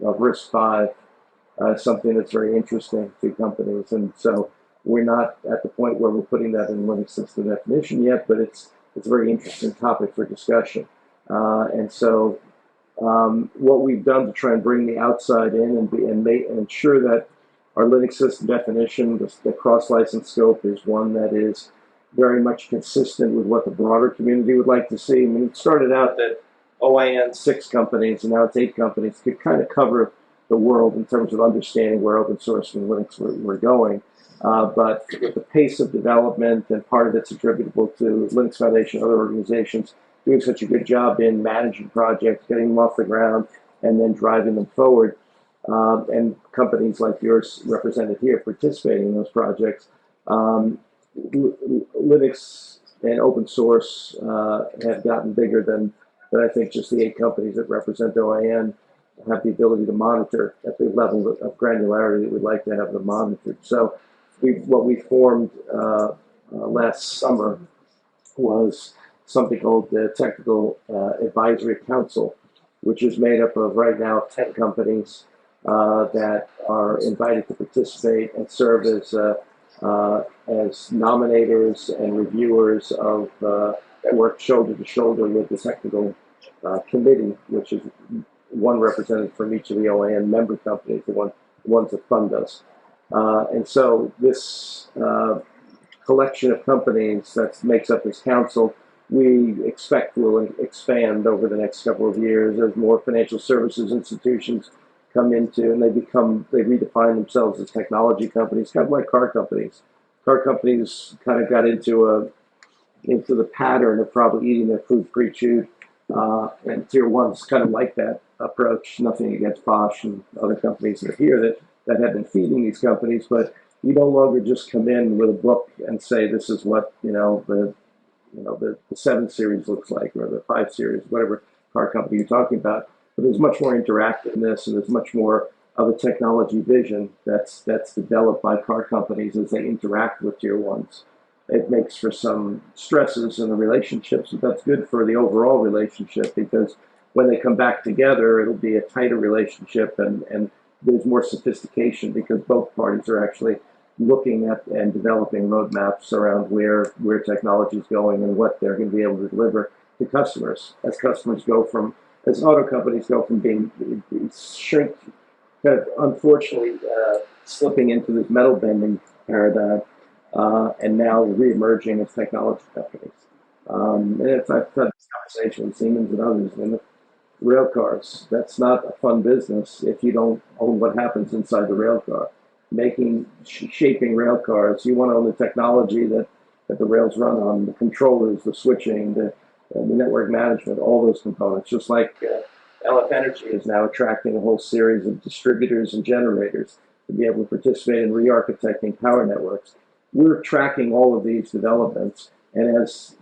RISC-V is something that's very interesting to companies, and so we're not at the point where we're putting that in Linux system definition yet, but it's a very interesting topic for discussion. And so what we've done to try and bring the outside in and ensure that our Linux system definition, the cross-license scope, is one that is very much consistent with what the broader community would like to see. I mean, it started out that OIN 6 companies, and now it's 8 companies, could kind of cover the world in terms of understanding where open source and Linux were going. But with the pace of development, and part of it's attributable to Linux Foundation and other organizations doing such a good job in managing projects, getting them off the ground, and then driving them forward, and companies like yours represented here participating in those projects, Linux and open source have gotten bigger than I think just the 8 companies that represent OIN have the ability to monitor at the level of granularity that we'd like to have them monitored. So what we formed last summer was something called the Technical Advisory Council, which is made up of right now 10 companies that are invited to participate and serve as as nominators and reviewers of that work shoulder to shoulder with the technical committee, which is one representative from each of the OAN member companies, the ones that fund us. And so this collection of companies that makes up this council, we expect will expand over the next couple of years as more financial services institutions come into, and they redefine themselves as technology companies, kind of like car companies. Car companies kind of got into the pattern of probably eating their food pre-chewed, and tier one's kind of like that approach. Nothing against Bosch and other companies that are here that have been feeding these companies, but you no longer just come in with a book and say this is what the 7 Series looks like, or the 5 Series, whatever car company you're talking about. But there's much more interactiveness, and there's much more of a technology vision that's developed by car companies as they interact with tier ones. It makes for some stresses in the relationships, but that's good for the overall relationship, because when they come back together, it'll be a tighter relationship, and there's more sophistication because both parties are actually looking at and developing roadmaps around where technology is going and what they're going to be able to deliver to customers. As auto companies go from being shrink, kind of unfortunately slipping into this metal bending paradigm, and now reemerging as technology companies. And I've had this conversation with Siemens and others, and the rail cars, that's not a fun business if you don't own what happens inside the rail car. Shaping rail cars, you want to own the technology that the rails run on, the controllers, the switching, the network management, all those components. Just like LF Energy is now attracting a whole series of distributors and generators to be able to participate in re-architecting power networks. We're tracking all of these developments, and as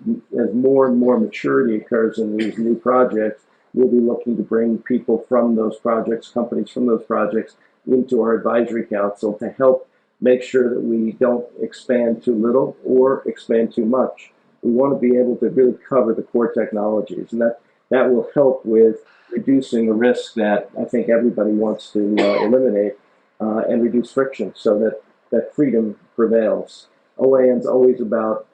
more and more maturity occurs in these new projects, we'll be looking to bring people from those projects, companies from those projects, into our advisory council to help make sure that we don't expand too little or expand too much. We want to be able to really cover the core technologies, and that will help with reducing the risk that I think everybody wants to eliminate, and reduce friction so that freedom prevails. OAN's always about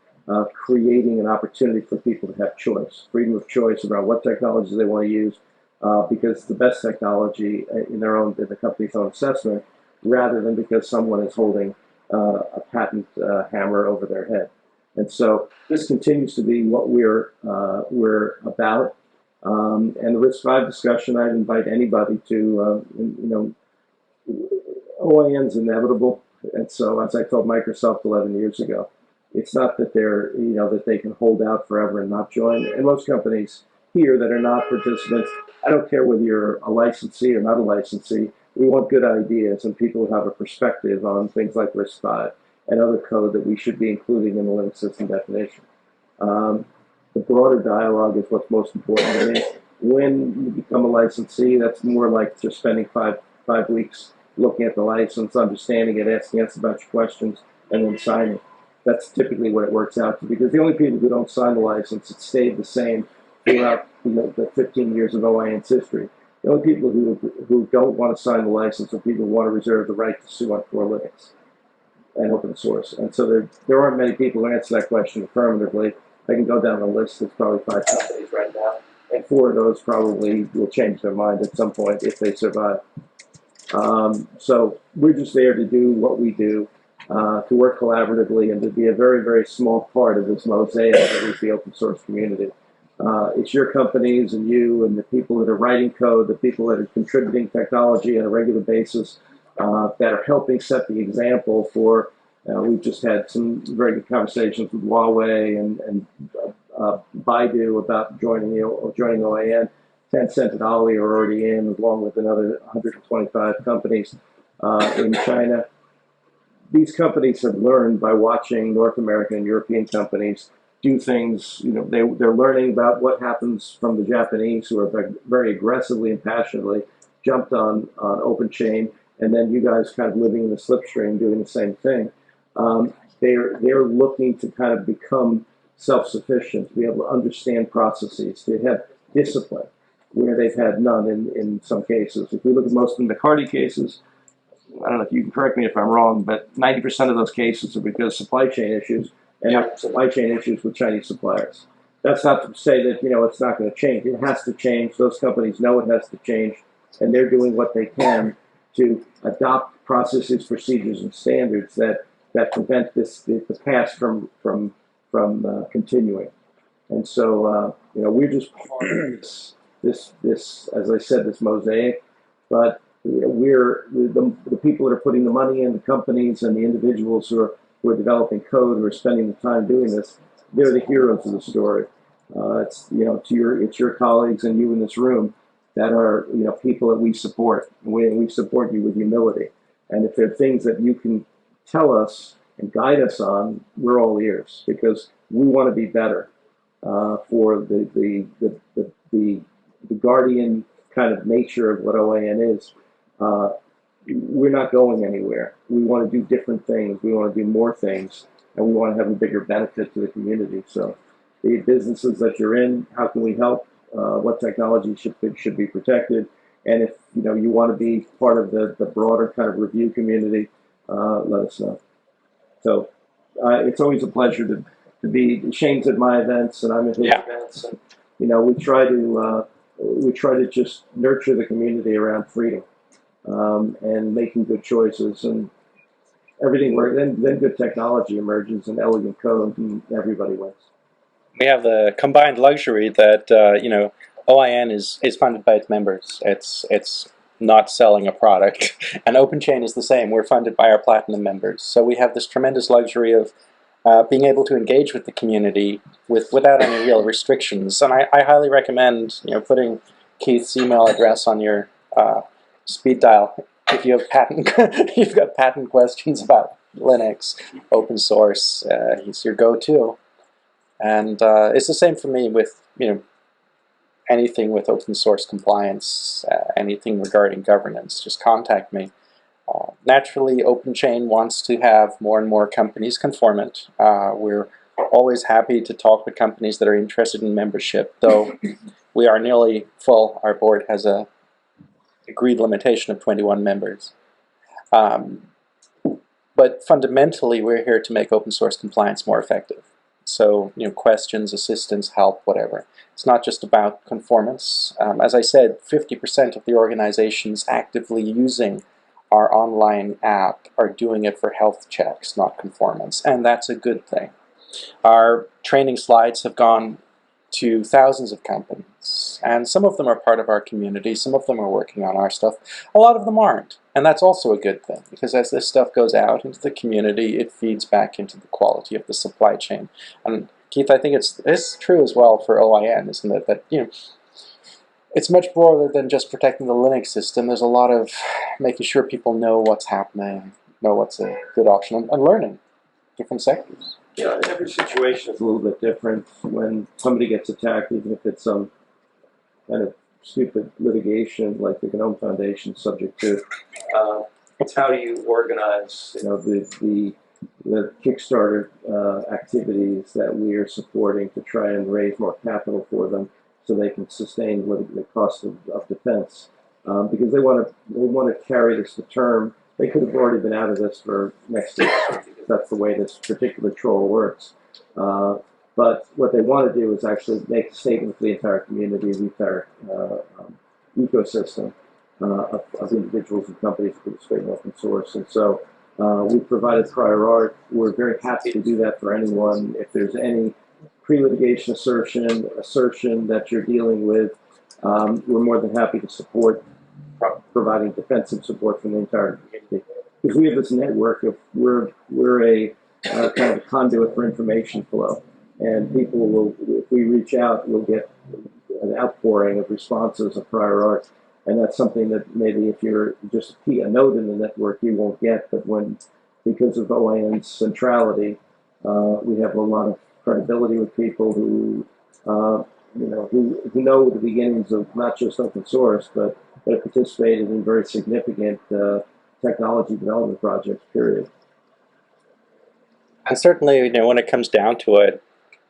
creating an opportunity for people to have choice, freedom of choice about what technologies they want to use, because it's the best technology in the company's own assessment, rather than because someone is holding a patent hammer over their head. And so this continues to be what we're about. And the RISC-V discussion, I'd invite anybody to, OAN's inevitable. And so, as I told Microsoft 11 years ago, it's not that that they can hold out forever and not join. And most companies here that are not participants, I don't care whether you're a licensee or not a licensee, we want good ideas and people who have a perspective on things like RISC-V and other code that we should be including in the Linux system definition. The broader dialogue is what's most important to me. When you become a licensee, that's more like just spending five weeks looking at the license, understanding it, asking us about your questions, and then signing. That's typically what it works out to, because the only people who don't sign the license, it stayed the same throughout the 15 years of OAN's history. The only people who don't want to sign the license are people who want to reserve the right to sue on core Linux and open source. And so there aren't many people who answer that question affirmatively. I can go down the list. There's probably 5 companies right now, and 4 of those probably will change their mind at some point if they survive. So we're just there to do what we do, to work collaboratively, and to be a very, very small part of this mosaic that is the open source community. It's your companies and you and the people that are writing code, the people that are contributing technology on a regular basis, that are helping set the example for. We've just had some very good conversations with Huawei and Baidu about joining OAN. Tencent and Ali are already in, along with another 125 companies in China. These companies have learned by watching North American and European companies do things. They're learning about what happens from the Japanese, who are very aggressively and passionately jumped on OpenChain, and then you guys kind of living in the slipstream doing the same thing. They're looking to kind of become self-sufficient, to be able to understand processes, to have discipline where they've had none in some cases. If we look at most of the McCarty cases, I don't know if you can correct me if I'm wrong, but 90% of those cases are because supply chain issues and supply chain issues with Chinese suppliers. That's not to say that, it's not going to change. It has to change. Those companies know it has to change, and they're doing what they can to adopt processes, procedures, and standards that prevent the past from continuing. And so, we're just part of this, as I said, this mosaic. But we're the people that are putting the money in, the companies and the individuals who are developing code, who are spending the time doing this. They're the heroes of the story. It's your colleagues and you in this room that are people that we support. We support you with humility. And if there are things that you can tell us and guide us on, we're all ears, because we want to be better for the guardian kind of nature of what OAN is. We're not going anywhere. We want to do different things. We want to do more things, and we want to have a bigger benefit to the community. So, the businesses that you're in, how can we help? What technology should be protected? And if you want to be part of the broader kind of review community, let us know. So, it's always a pleasure to be. Shane's at my events, and I'm at his events, and we try to just nurture the community around freedom. And making good choices, and everything works. Then good technology emerges and elegant code, and everybody wins. We have the combined luxury that OIN is funded by its members. It's not selling a product, and OpenChain is the same. We're funded by our platinum members, so we have this tremendous luxury of being able to engage with the community without any real restrictions. And I highly recommend putting Keith's email address on your speed dial if you have you've got patent questions about Linux, open source. He's your go-to, and it's the same for me with anything with open source compliance, anything regarding governance. Just contact me. Naturally, OpenChain wants to have more and more companies conformant. We're always happy to talk with companies that are interested in membership, though we are nearly full. Our board has a agreed limitation of 21 members. But fundamentally, we're here to make open source compliance more effective. So, questions, assistance, help, whatever. It's not just about conformance. As I said, 50% of the organizations actively using our online app are doing it for health checks, not conformance, and that's a good thing. Our training slides have gone to thousands of companies, and some of them are part of our community, some of them are working on our stuff, a lot of them aren't, and that's also a good thing, because as this stuff goes out into the community, it feeds back into the quality of the supply chain. And Keith, I think it's true as well for OIN, isn't it, that it's much broader than just protecting the Linux system. There's a lot of making sure people know what's happening, know what's a good option, and learning different sectors. Yeah, every situation is a little bit different. When somebody gets attacked, even if it's some kind of stupid litigation like the GNOME Foundation is subject to, it's how do you organize, the Kickstarter activities that we are supporting to try and raise more capital for them so they can sustain the cost of defense, because they want to carry this to term. They could have already been out of this for next year, because that's the way this particular troll works. But what they want to do is actually make a statement for the entire community, the entire ecosystem of individuals and companies participating in open source. And so we've provided prior art. We're very happy to do that for anyone. If there's any pre-litigation assertion that you're dealing with, we're more than happy to support providing defensive support from the entire community. Because we have this network of, we're a kind of a conduit for information flow. And people will, if we reach out, we'll get an outpouring of responses of prior art. And that's something that maybe if you're just a node in the network, you won't get. But because of OAN's centrality, we have a lot of credibility with people who know the beginnings of not just open source, but that have participated in very significant technology development projects, period. And certainly, when it comes down to it,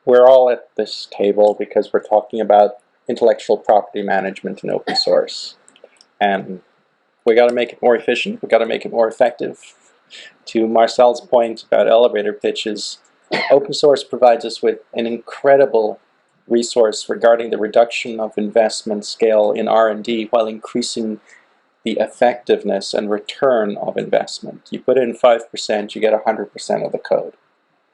we're all at this table because we're talking about intellectual property management and open source. And We got to make it more efficient. We got to make it more effective. To Marcel's point about elevator pitches, open source provides us with an incredible resource regarding the reduction of investment scale in R&D while increasing the effectiveness and return of investment. You put in 5%, you get 100% of the code.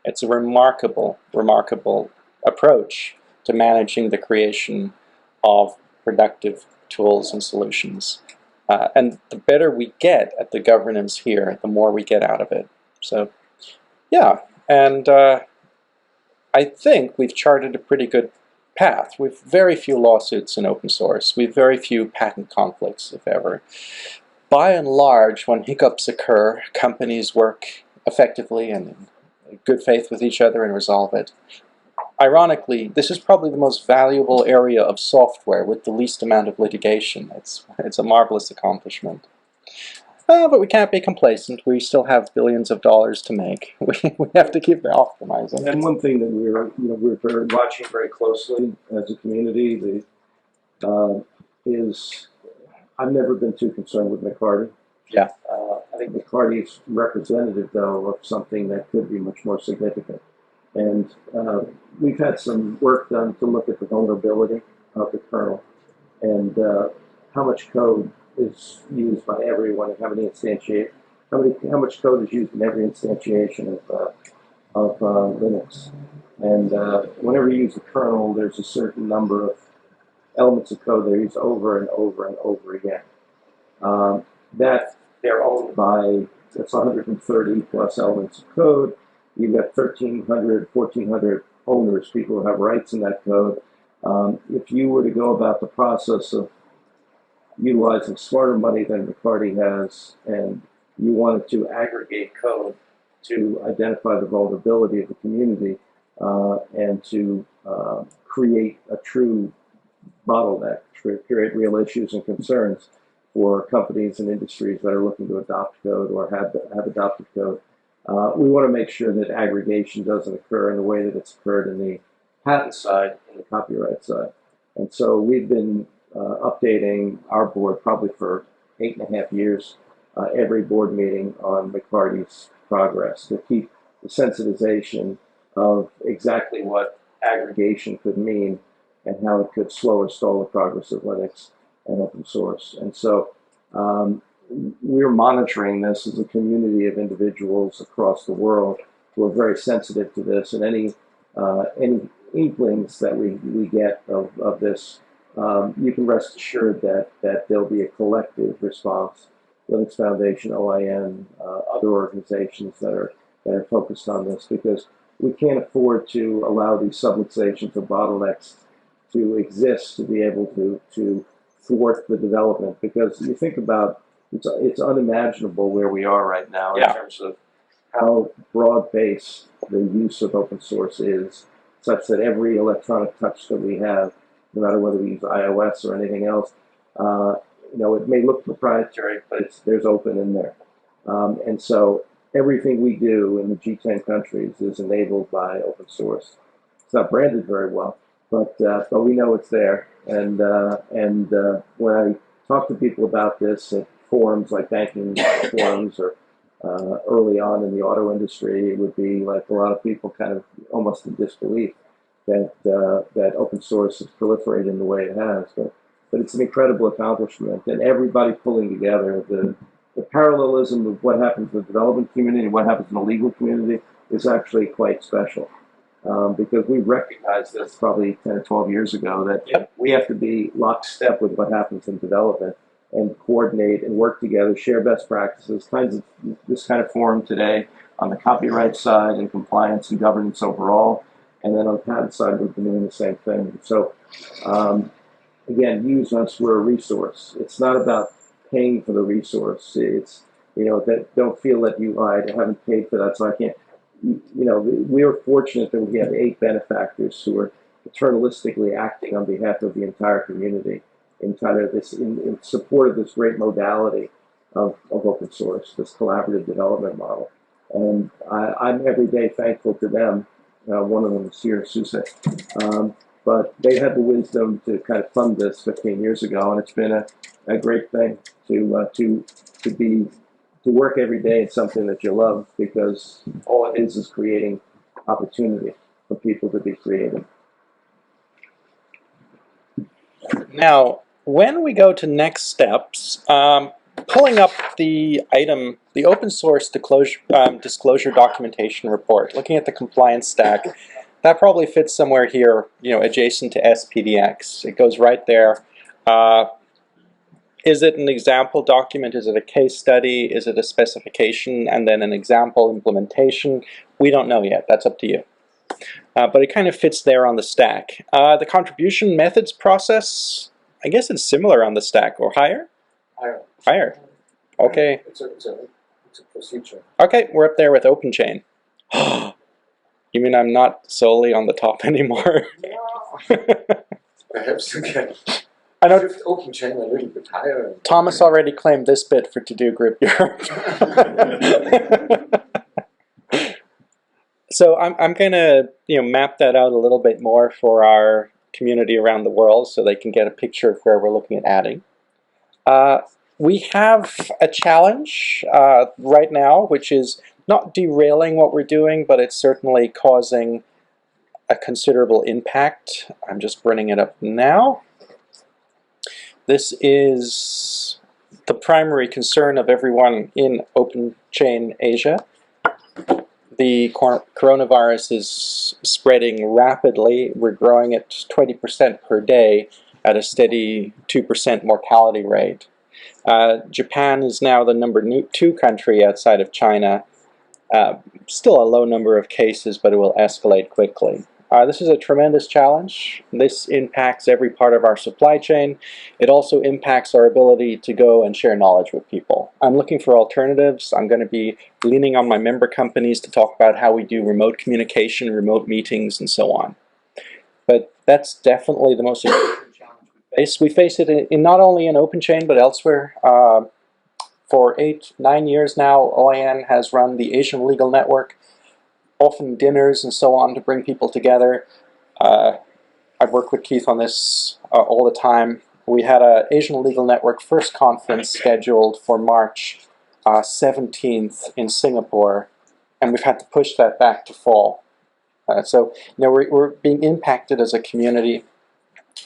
It's a remarkable, remarkable approach to managing the creation of productive tools and solutions. And the better we get at the governance here, the more we get out of it. So, yeah, and I think we've charted a pretty good path. We've very few lawsuits in open source. We've very few patent conflicts, if ever. By and large, when hiccups occur, companies work effectively and in good faith with each other and resolve it. Ironically, this is probably the most valuable area of software with the least amount of litigation. It's a marvelous accomplishment. But we can't be complacent. We still have billions of dollars to make. We have to keep optimizing. And one thing that we're watching very closely as a community is I've never been too concerned with McCarty. Yeah. I think McCarty is representative, though, of something that could be much more significant. And we've had some work done to look at the vulnerability of the kernel and how much code is used by everyone and how much code is used in every instantiation of Linux. And whenever you use a kernel, there's a certain number of elements of code that are used over and over and over again. That they're owned by, that's 130 plus elements of code. You've got 1,300, 1,400 owners, people who have rights in that code. If you were to go about the process of utilizing smarter money than McCarty has, and you wanted to aggregate code to identify the vulnerability of the community and to create a true bottleneck, create real issues and concerns for companies and industries that are looking to adopt code or have adopted code. We want to make sure that aggregation doesn't occur in the way that it's occurred in the patent side and the copyright side. And so we've been updating our board probably for 8.5 years, every board meeting on McCarty's progress to keep the sensitization of exactly what aggregation could mean and how it could slow or stall the progress of Linux and open source. And so we're monitoring this as a community of individuals across the world who are very sensitive to this, and any inklings that we get of this, you can rest assured that there'll be a collective response. Linux Foundation, OIN, other organizations that are focused on this, because we can't afford to allow these subluxations or bottlenecks to exist to be able to thwart the development. Because you think about it's unimaginable where we are right now in terms of how broad-based the use of open source is, such that every electronic touch that we have, no matter whether we use iOS or anything else, it may look proprietary, but there's open in there. And so everything we do in the G10 countries is enabled by open source. It's not branded very well, but we know it's there. And when I talk to people about this at forums like banking forums or early on in the auto industry, it would be like a lot of people kind of almost in disbelief that open source has proliferated in the way it has. But it's an incredible accomplishment, and everybody pulling together. The parallelism of what happens in the development community and what happens in the legal community is actually quite special. Because we recognized this probably 10 or 12 years ago, that we have to be lockstep with what happens in development and coordinate and work together, share best practices, this kind of forum today on the copyright side and compliance and governance overall. And then on the patent side, we've been doing the same thing. So again, use us, we're a resource. It's not about paying for the resource. It's, that don't feel that you lied. I haven't paid for that, so I can't. We are fortunate that we have 8 benefactors who are paternalistically acting on behalf of the entire community in support of this great modality of open source, this collaborative development model. And I'm every day thankful to them. One of them is here, Suse. but they had the wisdom to kind of fund this 15 years ago, and it's been a great thing to work every day in something that you love, because all it is creating opportunity for people to be creative. Now, when we go to next steps, pulling up the item, the open source disclosure documentation report, looking at the compliance stack, that probably fits somewhere here, adjacent to SPDX. It goes right there. Is it an example document? Is it a case study? Is it a specification and then an example implementation? We don't know yet. That's up to you. But it kind of fits there on the stack. The contribution methods process, I guess it's similar on the stack, or higher? Higher. Higher. Okay. It's a procedure. Okay, we're up there with OpenChain. You mean I'm not solely on the top anymore? Perhaps you can I know shift OpenChain a little bit higher. Thomas already claimed this bit for To-Do Group Europe. So I'm going to map that out a little bit more for our community around the world so they can get a picture of where we're looking at adding. We have a challenge right now, which is not derailing what we're doing, but it's certainly causing a considerable impact. I'm just bringing it up now. This is the primary concern of everyone in OpenChain Asia. The coronavirus is spreading rapidly. We're growing at 20% per day at a steady 2% mortality rate. Japan is now the number 2 country outside of China. Still a low number of cases, but it will escalate quickly. This is a tremendous challenge. This impacts every part of our supply chain. It also impacts our ability to go and share knowledge with people. I'm looking for alternatives. I'm going to be leaning on my member companies to talk about how we do remote communication, remote meetings, and so on. But that's definitely the most important challenge we face. We face it in not only in OpenChain, but elsewhere. For 8-9 years now, OIN has run the Asian Legal Network, often dinners and so on to bring people together. I've worked with Keith on this all the time. We had an Asian Legal Network first conference scheduled for March 17th in Singapore, and we've had to push that back to fall. So we're being impacted as a community.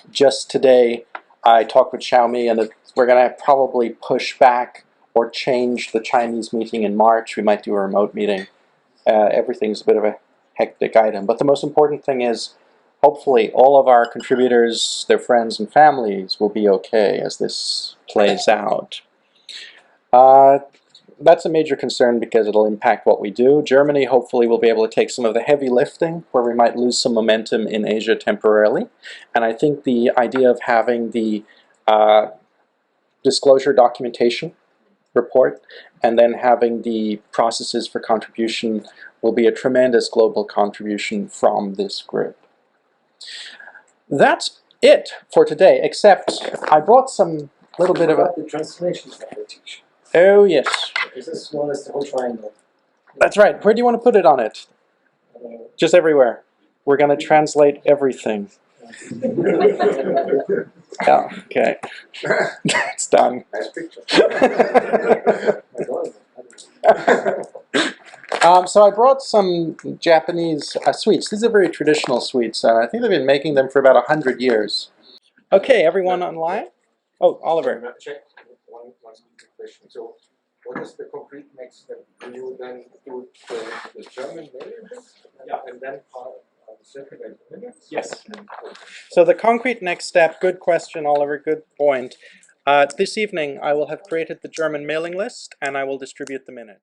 Just today, I talked with Xiaomi, and we're going to probably push back or change the Chinese meeting in March. We might do a remote meeting. Everything's a bit of a hectic item. But the most important thing is, hopefully, all of our contributors, their friends and families will be okay as this plays out. That's a major concern because it'll impact what we do. Germany, hopefully, will be able to take some of the heavy lifting where we might lose some momentum in Asia temporarily. And I think the idea of having the disclosure documentation report and then having the processes for contribution will be a tremendous global contribution from this group. That's it for today, except I brought some little bit of a... The translations that I teach. Oh, yes. This is known as the whole triangle. That's right. Where do you want to put it on it? Just everywhere. We're going to translate everything. Yeah, okay. It's done. Nice picture. So I brought some Japanese sweets. These are very traditional sweets. I think they've been making them for about 100 years. Okay, everyone online? Oh, Oliver. Check one question. So, what is the concrete next step? Do you then do the German mailing list? Yeah. And then circulate the minutes? Yes. So the concrete next step, good question, Oliver, good point. This evening I will have created the German mailing list and I will distribute the minutes.